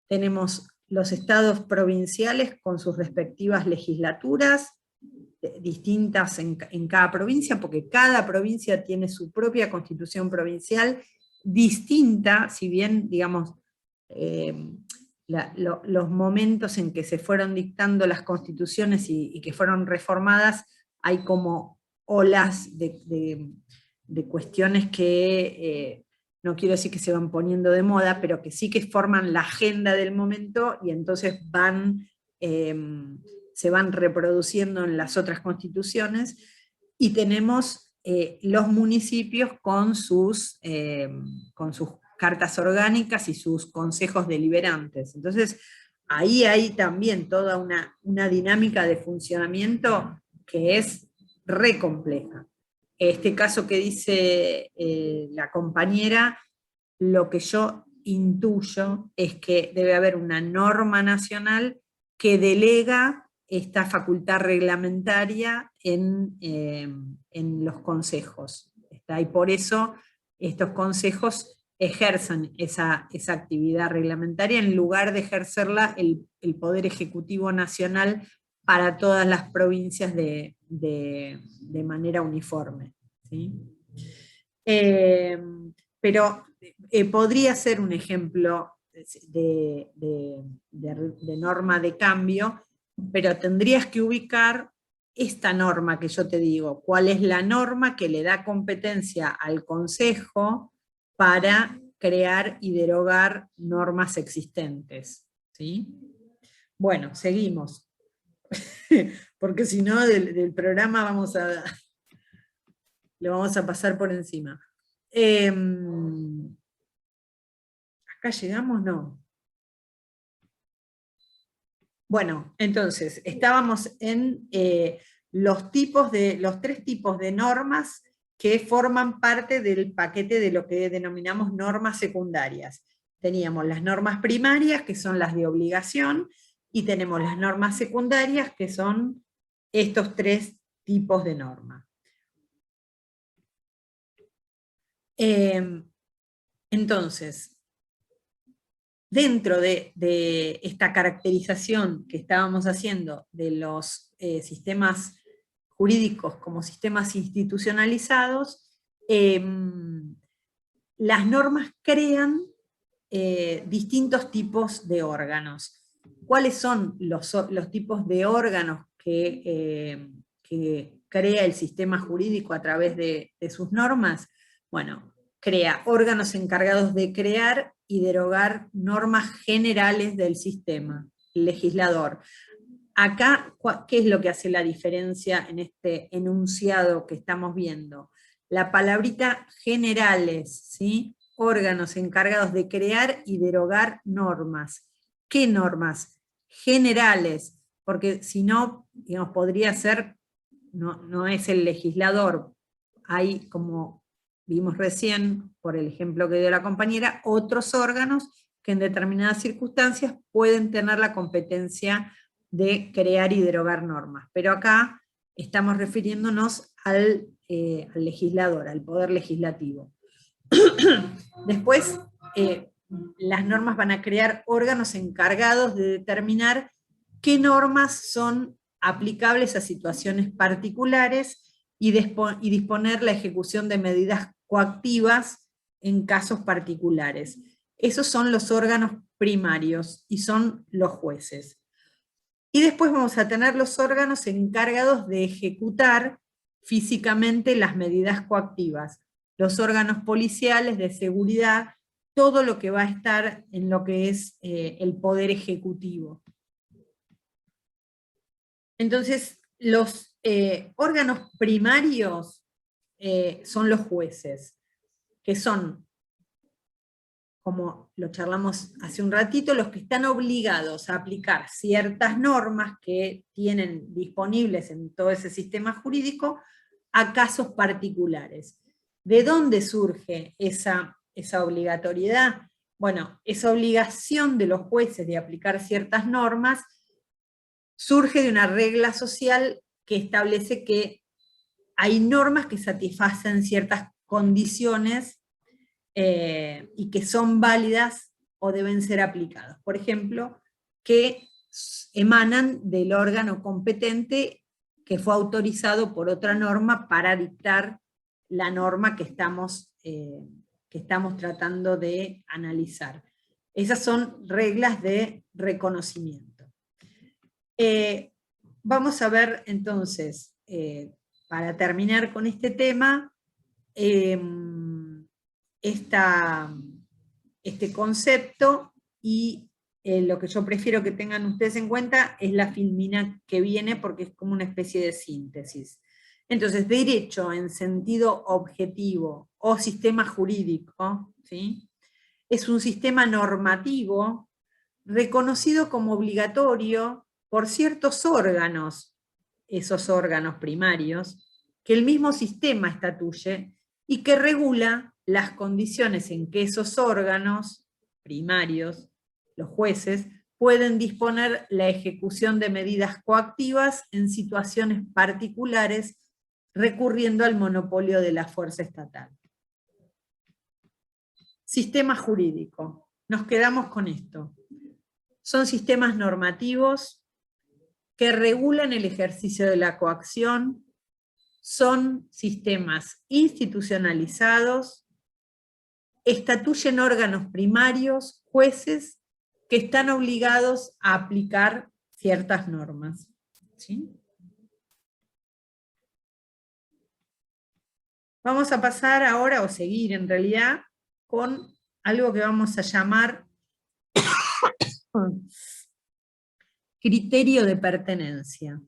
tenemos los estados provinciales con sus respectivas legislaturas, distintas en cada provincia, porque cada provincia tiene su propia constitución provincial, distinta, si bien, digamos, los momentos en que se fueron dictando las constituciones y que fueron reformadas, hay como olas de cuestiones que no quiero decir que se van poniendo de moda, pero que sí que forman la agenda del momento y entonces se van reproduciendo en las otras constituciones, y tenemos los municipios con sus cartas orgánicas y sus consejos deliberantes. Entonces, ahí hay también toda una dinámica de funcionamiento que es re compleja. Este caso que dice la compañera, lo que yo intuyo es que debe haber una norma nacional que delega esta facultad reglamentaria en los consejos. Y por eso estos consejos ejercen esa actividad reglamentaria en lugar de ejercerla el Poder Ejecutivo Nacional para todas las provincias de manera uniforme. ¿Sí? Pero podría ser un ejemplo de norma de cambio, pero tendrías que ubicar esta norma que yo te digo, cuál es la norma que le da competencia al Consejo para crear y derogar normas existentes. ¿Sí? Bueno, seguimos. Porque si no, del programa lo vamos a pasar por encima. ¿Acá llegamos? No. Bueno, entonces, estábamos en los 3 tipos de normas que forman parte del paquete de lo que denominamos normas secundarias. Teníamos las normas primarias, que son las de obligación, y tenemos las normas secundarias, que son estos 3 tipos de normas. Entonces, dentro de esta caracterización que estábamos haciendo de los sistemas jurídicos como sistemas institucionalizados, las normas crean distintos tipos de órganos. ¿Cuáles son los tipos de órganos que crea el sistema jurídico a través de sus normas? Bueno, crea órganos encargados de crear y derogar normas generales del sistema, el legislador. Acá, ¿qué es lo que hace la diferencia en este enunciado que estamos viendo? La palabrita generales, ¿sí? Órganos encargados de crear y derogar normas. ¿Qué normas? Generales, porque si no, digamos, podría ser, no es el legislador. Hay, como vimos recién, por el ejemplo que dio la compañera, otros órganos que en determinadas circunstancias pueden tener la competencia de crear y derogar normas. Pero acá estamos refiriéndonos al legislador, al poder legislativo. Después, las normas van a crear órganos encargados de determinar qué normas son aplicables a situaciones particulares y disponer la ejecución de medidas coactivas en casos particulares. Esos son los órganos primarios y son los jueces. Y después vamos a tener los órganos encargados de ejecutar físicamente las medidas coactivas, los órganos policiales, de seguridad, todo lo que va a estar en lo que es el poder ejecutivo. Entonces, los órganos primarios son los jueces, que son, como lo charlamos hace un ratito, los que están obligados a aplicar ciertas normas que tienen disponibles en todo ese sistema jurídico a casos particulares. ¿De dónde surge esa obligatoriedad? Bueno, esa obligación de los jueces de aplicar ciertas normas surge de una regla social que establece que hay normas que satisfacen ciertas condiciones y que son válidas o deben ser aplicadas. Por ejemplo, que emanan del órgano competente que fue autorizado por otra norma para dictar la norma que estamos tratando de analizar. Esas son reglas de reconocimiento. Vamos a ver entonces, para terminar con este tema, este concepto, y lo que yo prefiero que tengan ustedes en cuenta es la filmina que viene, porque es como una especie de síntesis. Entonces, derecho en sentido objetivo o sistema jurídico, ¿sí? Es un sistema normativo reconocido como obligatorio por ciertos órganos, esos órganos primarios, que el mismo sistema estatuye y que regula las condiciones en que esos órganos primarios, los jueces, pueden disponer la ejecución de medidas coactivas en situaciones particulares recurriendo al monopolio de la fuerza estatal. Sistema jurídico. Nos quedamos con esto. Son sistemas normativos que regulan el ejercicio de la coacción, son sistemas institucionalizados, estatuyen órganos primarios, jueces, que están obligados a aplicar ciertas normas. ¿Sí? Vamos a pasar ahora, o seguir en realidad, con algo que vamos a llamar criterio de pertenencia,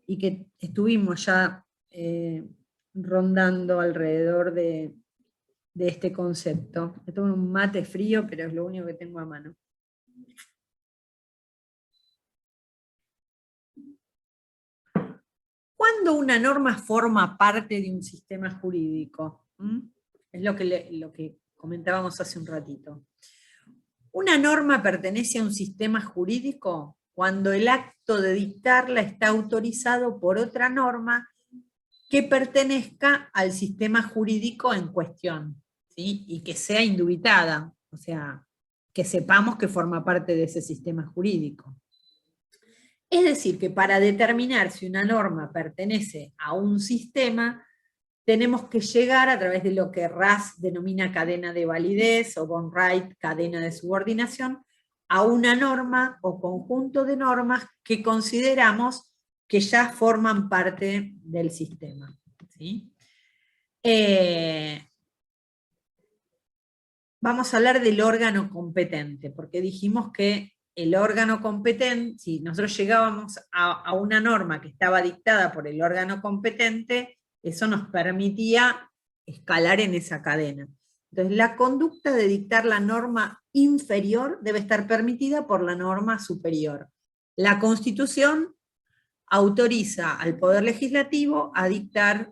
y que estuvimos ya rondando alrededor de este concepto. Me tomo un mate frío, pero es lo único que tengo a mano. ¿Cuándo una norma forma parte de un sistema jurídico? Es lo que comentábamos hace un ratito. Una norma pertenece a un sistema jurídico cuando el acto de dictarla está autorizado por otra norma que pertenezca al sistema jurídico en cuestión, ¿sí? Y que sea indubitada, o sea, que sepamos que forma parte de ese sistema jurídico. Es decir, que para determinar si una norma pertenece a un sistema, tenemos que llegar a través de lo que Raz denomina cadena de validez, o von Wright cadena de subordinación, a una norma o conjunto de normas que consideramos que ya forman parte del sistema. ¿Sí? Vamos a hablar del órgano competente, porque dijimos que el órgano competente, si nosotros llegábamos a una norma que estaba dictada por el órgano competente, eso nos permitía escalar en esa cadena. Entonces, la conducta de dictar la norma inferior debe estar permitida por la norma superior. La Constitución autoriza al Poder Legislativo a dictar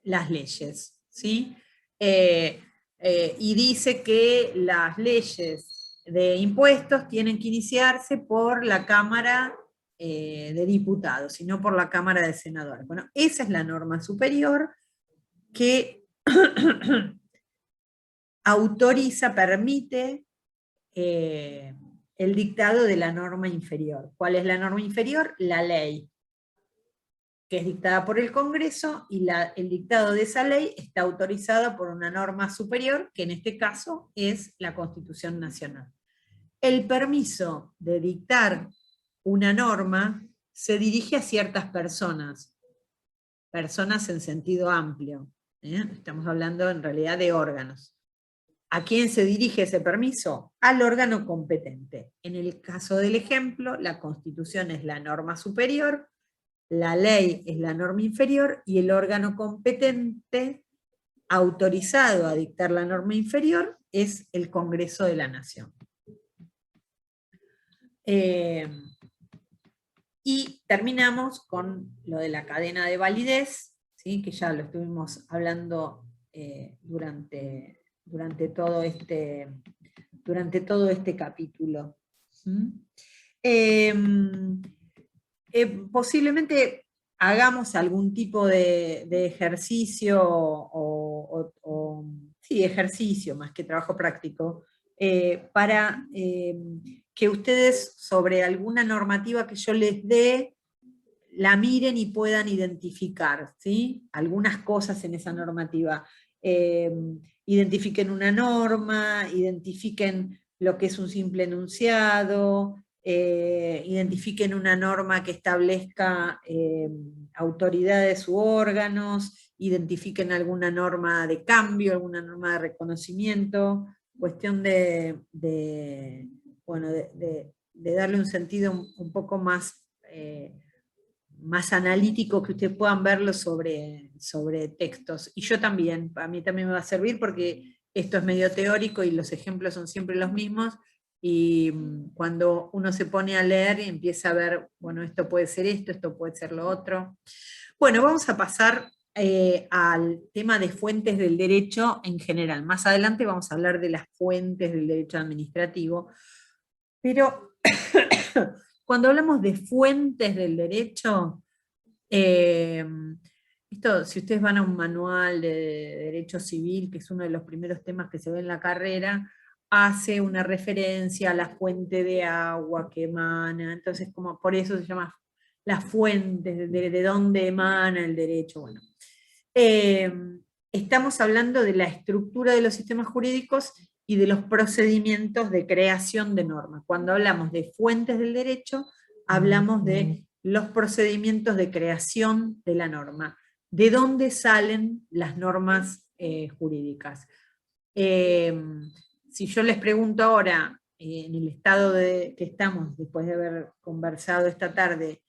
las leyes, ¿sí? Y dice que las leyes de impuestos tienen que iniciarse por la Cámara de Diputados, y no por la Cámara de Senadores. Bueno, esa es la norma superior que autoriza, permite el dictado de la norma inferior. ¿Cuál es la norma inferior? La ley, que es dictada por el Congreso, y el dictado de esa ley está autorizado por una norma superior, que en este caso es la Constitución Nacional. El permiso de dictar una norma se dirige a ciertas personas en sentido amplio, estamos hablando en realidad de órganos. ¿A quién se dirige ese permiso? Al órgano competente. En el caso del ejemplo, la Constitución es la norma superior, la ley es la norma inferior, y el órgano competente autorizado a dictar la norma inferior es el Congreso de la Nación. Y terminamos con lo de la cadena de validez, ¿sí? Que ya lo estuvimos hablando durante todo este capítulo. Posiblemente hagamos algún tipo de ejercicio, sí, ejercicio más que trabajo práctico, para que ustedes sobre alguna normativa que yo les dé, la miren y puedan identificar, ¿sí? Algunas cosas en esa normativa. Identifiquen una norma, identifiquen lo que es un simple enunciado, identifiquen una norma que establezca autoridades u órganos, identifiquen alguna norma de cambio, alguna norma de reconocimiento, cuestión de darle un sentido un poco más analítico, que ustedes puedan verlo sobre textos. Y yo también, a mí también me va a servir, porque esto es medio teórico y los ejemplos son siempre los mismos, y cuando uno se pone a leer y empieza a ver, bueno, esto puede ser esto puede ser lo otro. Bueno, vamos a pasar al tema de fuentes del derecho en general. Más adelante vamos a hablar de las fuentes del derecho administrativo, pero cuando hablamos de fuentes del derecho, esto, si ustedes van a un manual de derecho civil, que es uno de los primeros temas que se ve en la carrera, hace una referencia a la fuente de agua que emana, entonces como por eso se llama las fuentes, de dónde emana el derecho. Bueno, estamos hablando de la estructura de los sistemas jurídicos y de los procedimientos de creación de normas. Cuando hablamos de fuentes del derecho, hablamos de los procedimientos de creación de la norma. ¿De dónde salen las normas jurídicas? Si yo les pregunto ahora, en el estado que estamos, después de haber conversado esta tarde,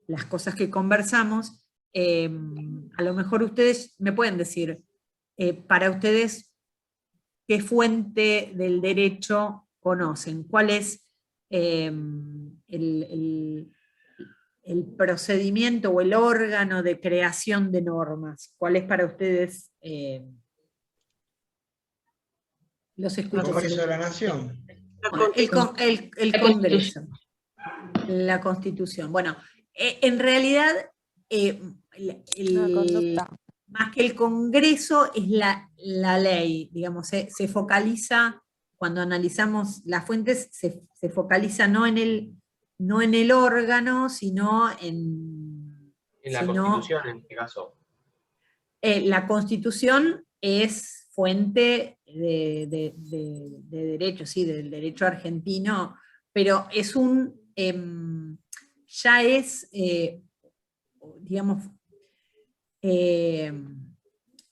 las cosas que conversamos, a lo mejor ustedes me pueden decir, para ustedes, ¿qué fuente del derecho conocen? ¿Cuál es el procedimiento o el órgano de creación de normas? ¿Cuál es para ustedes? Los escucho. El Congreso de la Nación. Bueno, el Congreso. La Constitución. Bueno, en realidad, más que el Congreso, es la ley, digamos, se focaliza cuando analizamos las fuentes se focaliza no en el órgano, sino En la Constitución, en este caso. La Constitución es fuente de derecho, sí, del derecho argentino, pero es ya es, digamos,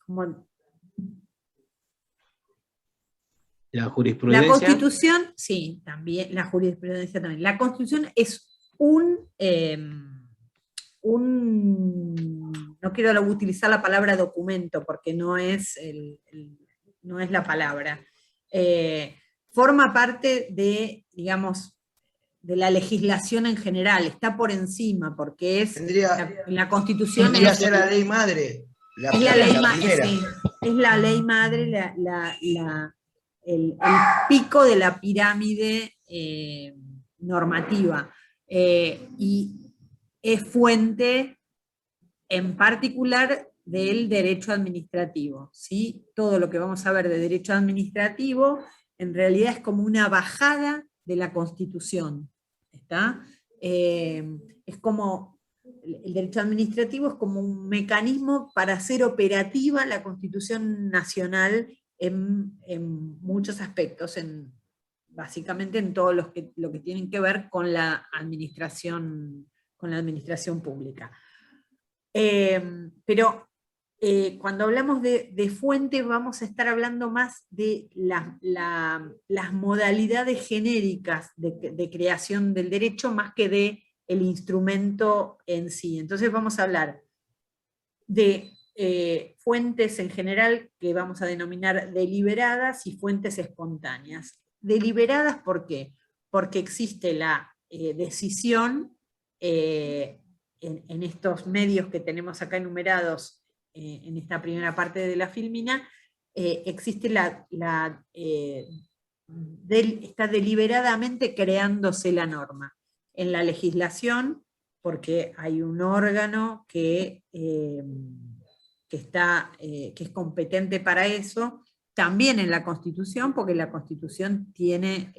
como... La jurisprudencia. La Constitución, sí, también, la jurisprudencia también. La Constitución es no quiero utilizar la palabra documento, porque no es la palabra. Forma parte de, digamos, de la legislación en general, está por encima, porque es la Constitución. Tendría que ser la ley madre. Es la ley madre, sí, es la ley madre, el pico de la pirámide normativa, y es fuente en particular del derecho administrativo, ¿sí? Todo lo que vamos a ver de derecho administrativo en realidad es como una bajada de la Constitución, ¿está? Es como, el derecho administrativo es como un mecanismo para hacer operativa la Constitución Nacional en muchos aspectos, básicamente en todo lo que tienen que ver con la administración pública. Pero cuando hablamos de fuente vamos a estar hablando más de las modalidades genéricas de creación del derecho, más que de el instrumento en sí. Entonces vamos a hablar de fuentes en general que vamos a denominar deliberadas y fuentes espontáneas. Deliberadas, ¿por qué? Porque existe la decisión en estos medios que tenemos acá enumerados en esta primera parte de la filmina, existe está deliberadamente creándose la norma. En la legislación, porque hay un órgano que es competente para eso, también en la Constitución, porque la Constitución tiene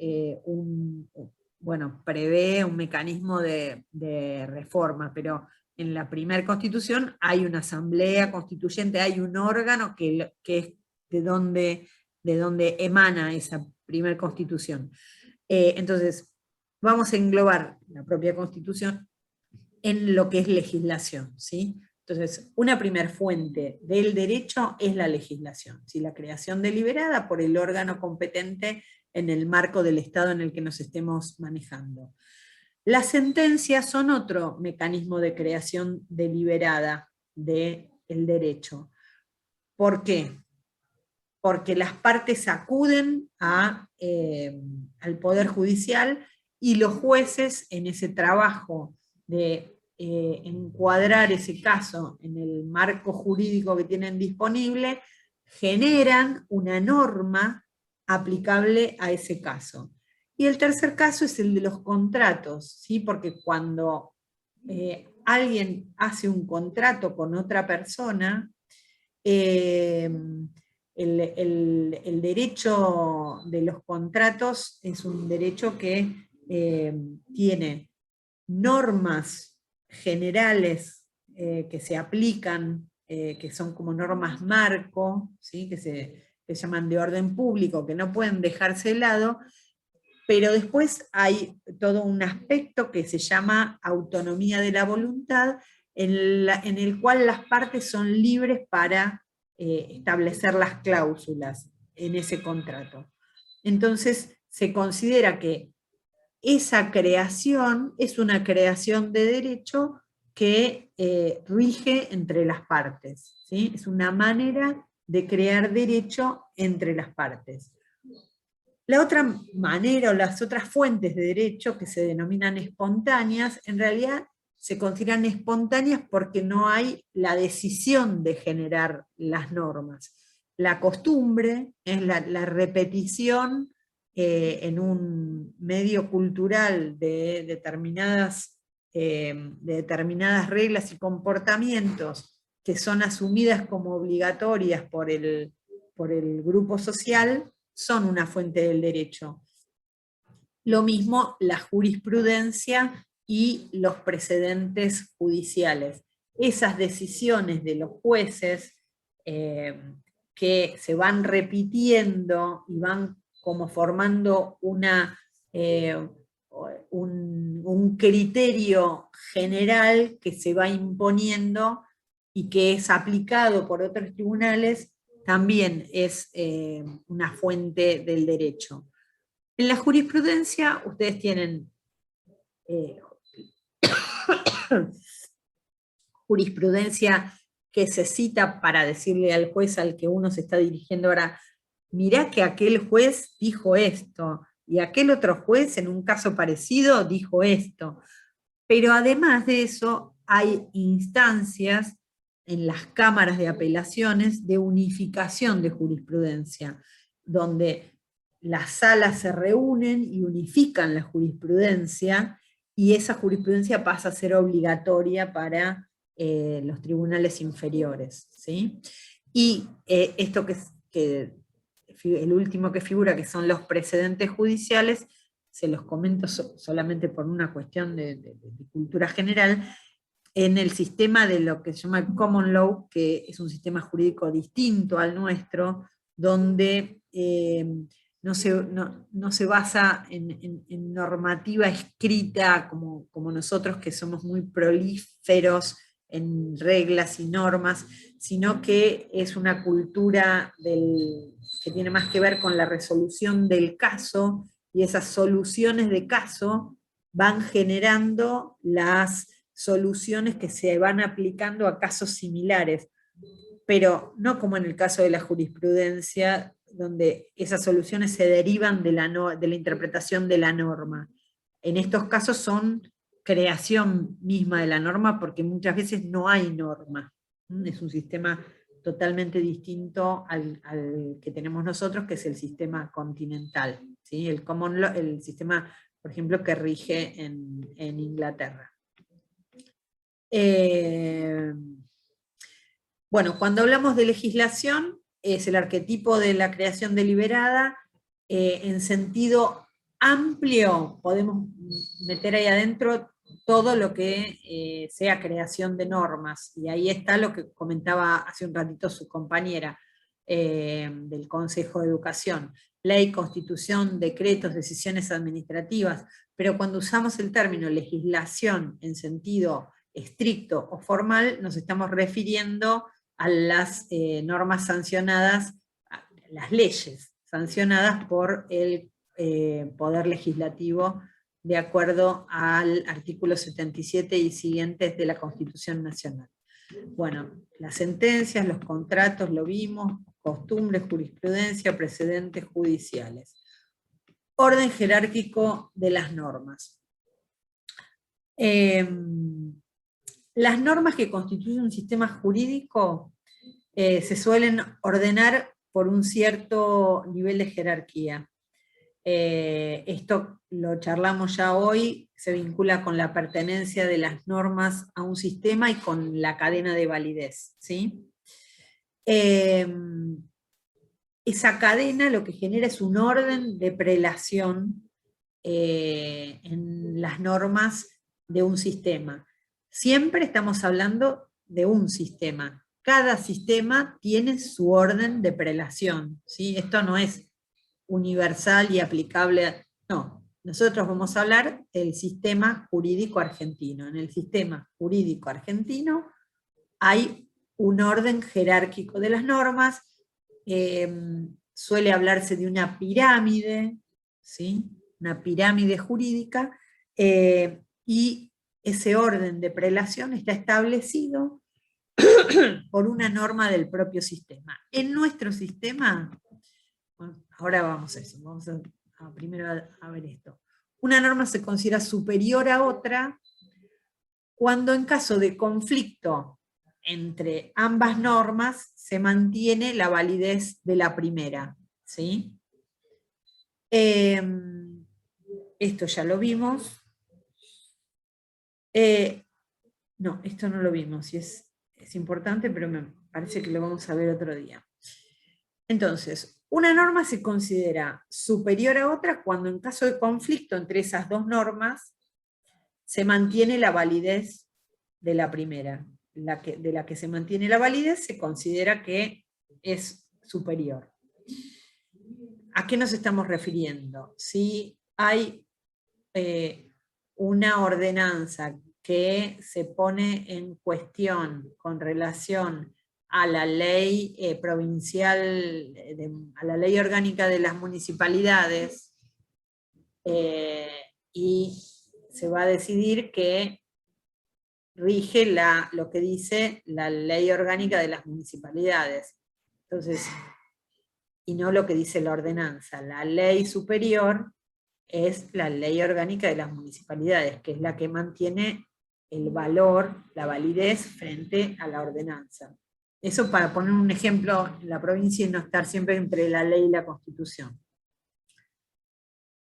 prevé un mecanismo de reforma, pero en la primera Constitución hay una asamblea constituyente, hay un órgano que es de donde emana esa primera Constitución. Entonces, vamos a englobar la propia Constitución en lo que es legislación, ¿sí? Entonces, una primera fuente del derecho es la legislación, ¿sí? La creación deliberada por el órgano competente en el marco del Estado en el que nos estemos manejando. Las sentencias son otro mecanismo de creación deliberada del derecho. ¿Por qué? Porque las partes acuden al Poder Judicial y los jueces en ese trabajo de encuadrar ese caso en el marco jurídico que tienen disponible, generan una norma aplicable a ese caso. Y el tercer caso es el de los contratos, ¿sí? Porque cuando alguien hace un contrato con otra persona, el derecho de los contratos es un derecho que tiene normas generales que se aplican, que son como normas marco, ¿sí? que se llaman de orden público, que no pueden dejarse de lado, pero después hay todo un aspecto que se llama autonomía de la voluntad, en el cual las partes son libres para establecer las cláusulas en ese contrato. Entonces se considera que esa creación es una creación de derecho que rige entre las partes, ¿sí? Es una manera de crear derecho entre las partes. La otra manera o las otras fuentes de derecho que se denominan espontáneas, en realidad se consideran espontáneas porque no hay la decisión de generar las normas. La costumbre es la repetición en un medio cultural de determinadas reglas y comportamientos que son asumidas como obligatorias por el grupo social, son una fuente del derecho. Lo mismo la jurisprudencia y los precedentes judiciales. Esas decisiones de los jueces que se van repitiendo y van como formando un criterio general que se va imponiendo y que es aplicado por otros tribunales, también es una fuente del derecho. En la jurisprudencia ustedes tienen jurisprudencia que se cita para decirle al juez al que uno se está dirigiendo ahora, mirá que aquel juez dijo esto, y aquel otro juez en un caso parecido dijo esto. Pero además de eso, hay instancias en las cámaras de apelaciones de unificación de jurisprudencia, donde las salas se reúnen y unifican la jurisprudencia, y esa jurisprudencia pasa a ser obligatoria para los tribunales inferiores, ¿sí? Y esto que el último que figura, que son los precedentes judiciales, se los comento solamente por una cuestión de cultura general, en el sistema de lo que se llama el Common Law, que es un sistema jurídico distinto al nuestro, donde no se basa en normativa escrita como nosotros, que somos muy prolíferos en reglas y normas, sino que es una cultura que tiene más que ver con la resolución del caso, y esas soluciones de caso van generando las soluciones que se van aplicando a casos similares, pero no como en el caso de la jurisprudencia, donde esas soluciones se derivan de la interpretación de la norma. En estos casos son creación misma de la norma, porque muchas veces no hay norma. Es un sistema totalmente distinto al que tenemos nosotros, que es el sistema continental, ¿sí? El Common Law, el sistema, por ejemplo, que rige en Inglaterra. Bueno, cuando hablamos de legislación, es el arquetipo de la creación deliberada. En sentido amplio, podemos meter ahí adentro todo lo que sea creación de normas, y ahí está lo que comentaba hace un ratito su compañera del Consejo de Educación: ley, constitución, decretos, decisiones administrativas. Pero cuando usamos el término legislación en sentido estricto o formal, nos estamos refiriendo a las normas sancionadas, a las leyes sancionadas por el Poder Legislativo, de acuerdo al artículo 77 y siguientes de la Constitución Nacional. Bueno, las sentencias, los contratos, lo vimos, costumbres, jurisprudencia, precedentes judiciales. Orden jerárquico de las normas. Las normas que constituyen un sistema jurídico se suelen ordenar por un cierto nivel de jerarquía. Esto lo charlamos ya hoy, se vincula con la pertenencia de las normas a un sistema y con la cadena de validez, ¿sí? Esa cadena lo que genera es un orden de prelación en las normas de un sistema. Siempre estamos hablando de un sistema. Cada sistema tiene su orden de prelación, ¿sí? Esto no es universal y aplicable, no. Nosotros vamos a hablar del sistema jurídico argentino. En el sistema jurídico argentino hay un orden jerárquico de las normas, suele hablarse de una pirámide, ¿sí? Una pirámide jurídica, y ese orden de prelación está establecido por una norma del propio sistema. En nuestro sistema, bueno, ahora vamos a eso, vamos a primero a ver esto. Una norma se considera superior a otra cuando en caso de conflicto entre ambas normas se mantiene la validez de la primera, ¿sí? Esto ya lo vimos. No, esto no lo vimos, y es importante, pero me parece que lo vamos a ver otro día. Entonces, Una norma se considera superior a otra cuando en caso de conflicto entre esas dos normas se mantiene la validez de la primera. De la que se mantiene la validez se considera que es superior. ¿A qué nos estamos refiriendo? Si hay una ordenanza que se pone en cuestión con relación a la ley provincial, a la ley orgánica de las municipalidades, y se va a decidir que rige lo que dice la ley orgánica de las municipalidades. Entonces, y no lo que dice la ordenanza. La ley superior es la ley orgánica de las municipalidades, que es la que mantiene el valor, la validez frente a la ordenanza. Eso para poner un ejemplo en la provincia y no estar siempre entre la ley y la Constitución.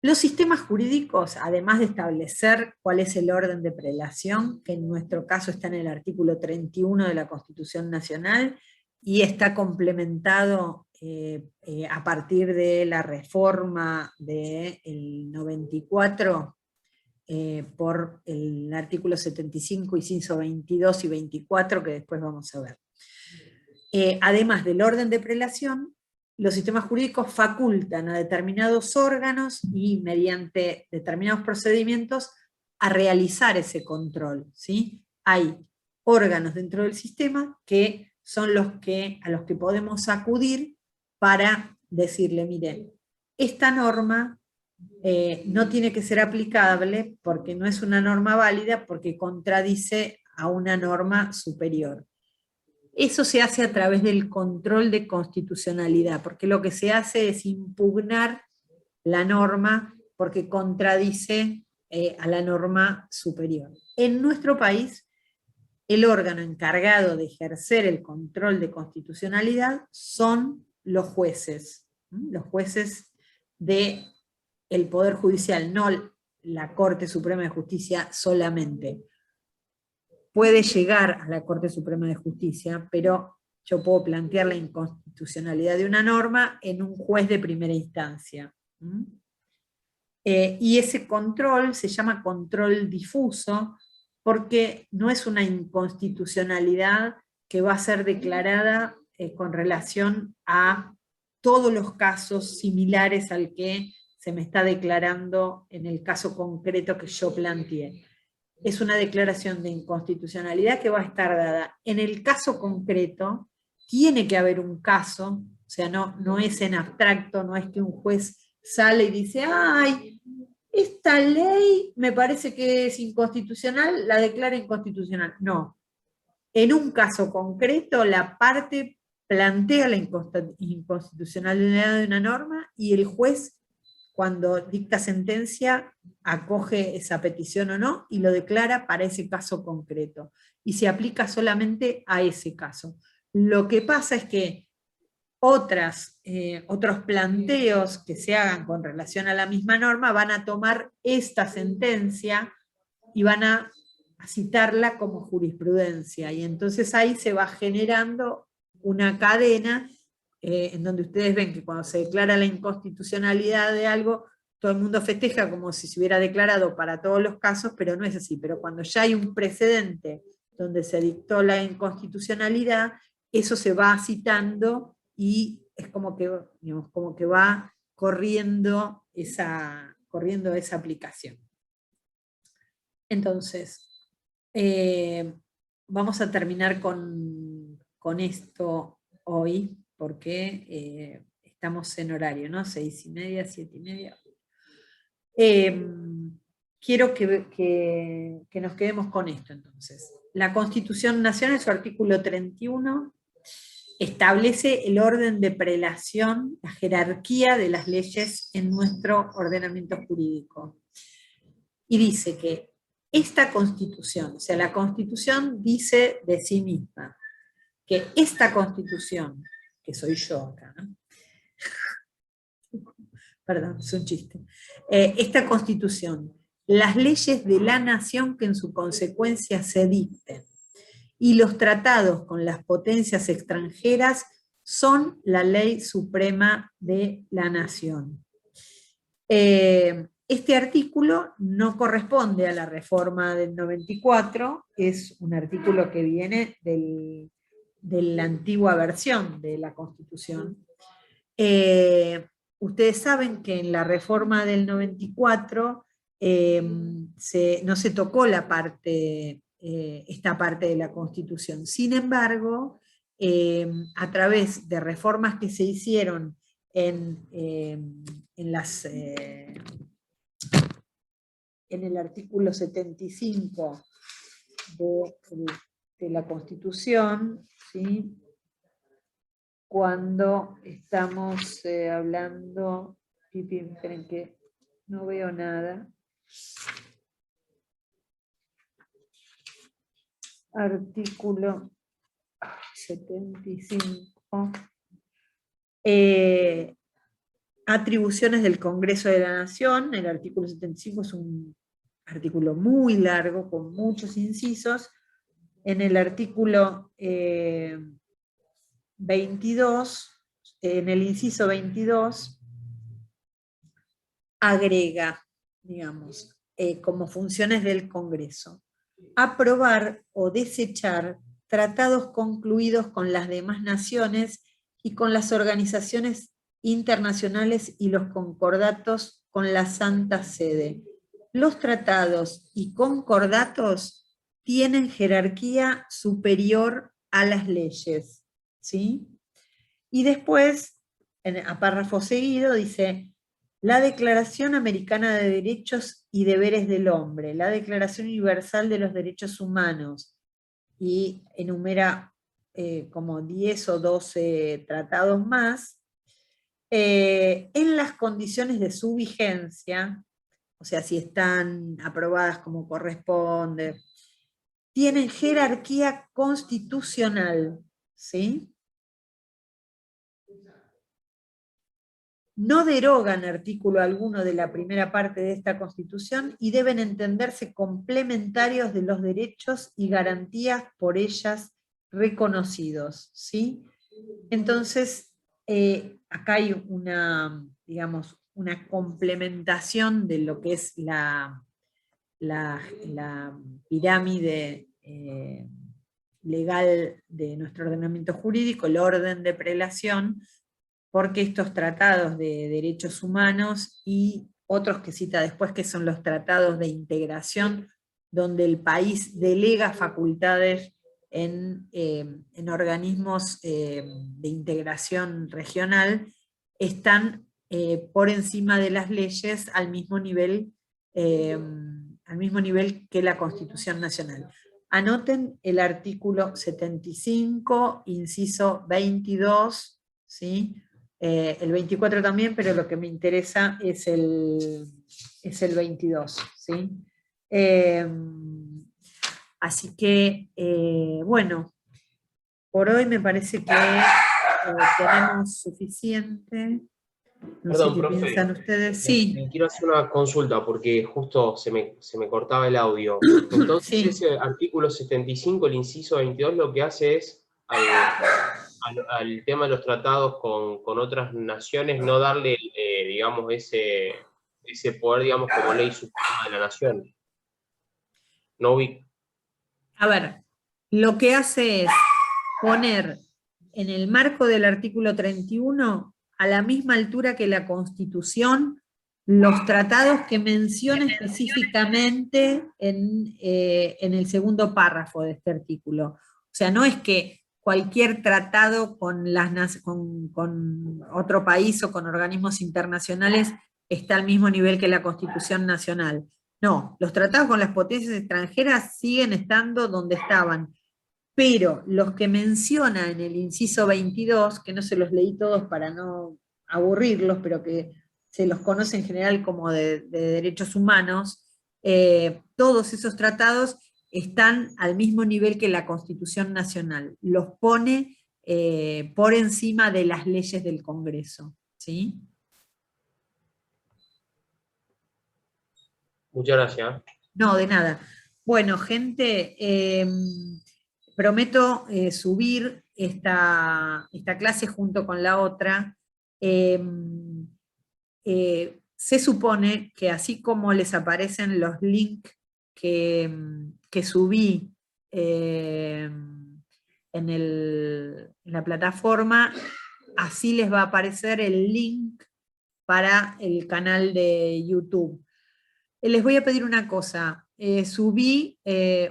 Los sistemas jurídicos, además de establecer cuál es el orden de prelación, que en nuestro caso está en el artículo 31 de la Constitución Nacional, y está complementado a partir de la reforma del 94 por el artículo 75, inciso 22 y 24, que después vamos a ver. Además del orden de prelación, los sistemas jurídicos facultan a determinados órganos y mediante determinados procedimientos a realizar ese control, ¿sí? Hay órganos dentro del sistema que son a los que podemos acudir para decirle, miren, esta norma no tiene que ser aplicable porque no es una norma válida, porque contradice a una norma superior. Eso se hace a través del control de constitucionalidad, porque lo que se hace es impugnar la norma porque contradice a la norma superior. En nuestro país, el órgano encargado de ejercer el control de constitucionalidad son los jueces del Poder Judicial, no la Corte Suprema de Justicia solamente. Puede llegar a la Corte Suprema de Justicia, pero yo puedo plantear la inconstitucionalidad de una norma en un juez de primera instancia. Y ese control se llama control difuso, porque no es una inconstitucionalidad que va a ser declarada con relación a todos los casos similares al que se me está declarando en el caso concreto que yo planteé. Es una declaración de inconstitucionalidad que va a estar dada. En el caso concreto, tiene que haber un caso, o sea, no es en abstracto, no es que un juez sale y dice, ¡ay! Esta ley me parece que es inconstitucional, la declara inconstitucional. No. En un caso concreto, la parte plantea la inconstitucionalidad de una norma y el juez, cuando dicta sentencia, acoge esa petición o no y lo declara para ese caso concreto. Y se aplica solamente a ese caso. Lo que pasa es que otros planteos que se hagan con relación a la misma norma van a tomar esta sentencia y van a citarla como jurisprudencia. Y entonces ahí se va generando una cadena en donde ustedes ven que cuando se declara la inconstitucionalidad de algo, todo el mundo festeja como si se hubiera declarado para todos los casos, pero no es así. Pero cuando ya hay un precedente donde se dictó la inconstitucionalidad, eso se va citando y es como que, digamos, como que va corriendo esa aplicación. Entonces, vamos a terminar con esto hoy, porque estamos en horario, ¿no? 6:30, 7:30. Quiero que nos quedemos con esto entonces. La Constitución Nacional, en su artículo 31, establece el orden de prelación, la jerarquía de las leyes en nuestro ordenamiento jurídico. Y dice que esta Constitución, o sea, la Constitución dice de sí misma, que esta Constitución, que soy yo acá, ¿no? Perdón, es un chiste. Esta Constitución, las leyes de la nación que en su consecuencia se dicten, y los tratados con las potencias extranjeras son la ley suprema de la nación. Este artículo no corresponde a la reforma del 94, es un artículo que viene de la antigua versión de la Constitución. Ustedes saben que en la reforma del 94 no se tocó esta parte de la Constitución. Sin embargo, a través de reformas que se hicieron en el artículo 75 de la Constitución, ¿sí? Cuando estamos hablando, esperen que no veo nada. Artículo 75. Atribuciones del Congreso de la Nación. El artículo 75 es un artículo muy largo, con muchos incisos. En el artículo 22, en el inciso 22, agrega, digamos, como funciones del Congreso, aprobar o desechar tratados concluidos con las demás naciones y con las organizaciones internacionales y los concordatos con la Santa Sede. Los tratados y concordatos tienen jerarquía superior a las leyes, ¿sí? Y después, a párrafo seguido, dice: la Declaración Americana de Derechos y Deberes del Hombre, la Declaración Universal de los Derechos Humanos, y enumera como 10 o 12 tratados más, en las condiciones de su vigencia, o sea, si están aprobadas como corresponde, tienen jerarquía constitucional, ¿sí? No derogan artículo alguno de la primera parte de esta Constitución y deben entenderse complementarios de los derechos y garantías por ellas reconocidos, ¿sí? Entonces, acá hay una, digamos, una complementación de lo que es la pirámide legal de nuestro ordenamiento jurídico, el orden de prelación, porque estos tratados de derechos humanos y otros que cita después, que son los tratados de integración, donde el país delega facultades en organismos de integración regional, están por encima de las leyes al mismo nivel que la Constitución Nacional. Anoten el artículo 75, inciso 22, ¿sí? El 24 también, pero lo que me interesa es el 22, ¿sí? Así que, bueno, por hoy me parece que tenemos suficiente. No Perdón, sé qué profe, piensan ustedes. Sí. quiero hacer una consulta porque justo se me cortaba el audio. Entonces, Sí. ese artículo 75, el inciso 22, lo que hace es al tema de los tratados con otras naciones no darle, digamos, ese poder, digamos, como ley suprema de la nación. No vi. A ver, lo que hace es poner en el marco del artículo 31, a la misma altura que la Constitución, los tratados que menciona específicamente en el segundo párrafo de este artículo. O sea, no es que cualquier tratado con otro país o con organismos internacionales está al mismo nivel que la Constitución Nacional. No, los tratados con las potencias extranjeras siguen estando donde estaban, pero los que menciona en el inciso 22, que no se los leí todos para no aburrirlos, pero que se los conoce en general como de derechos humanos, todos esos tratados están al mismo nivel que la Constitución Nacional, los pone por encima de las leyes del Congreso, ¿sí? Muchas gracias. No, de nada. Bueno, gente, prometo subir esta clase junto con la otra, se supone que así como les aparecen los links que subí en la plataforma, así les va a aparecer el link para el canal de YouTube. Les voy a pedir una cosa. Subí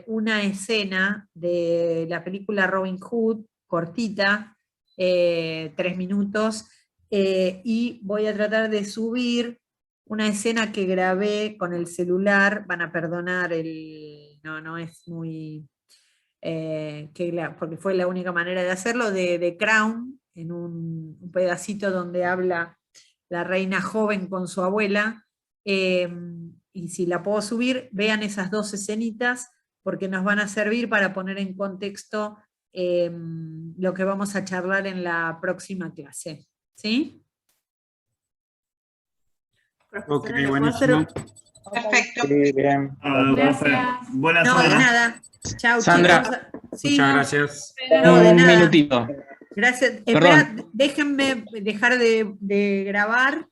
una escena de la película Robin Hood, cortita, 3 minutos, y voy a tratar de subir una escena que grabé con el celular. Van a perdonar, no es muy... porque fue la única manera de hacerlo, de Crown, en un pedacito donde habla la reina joven con su abuela, y si la puedo subir, vean esas 2 escenitas, porque nos van a servir para poner en contexto lo que vamos a charlar en la próxima clase. ¿Sí? Ok, buenísimo. Perfecto. Sí, bien. Buenas No, de noches. nada. Chao, Sandra, chicos. Sí, muchas no. gracias. No, de Un nada. minutito. Gracias. Perdón. Espera, déjenme dejar de grabar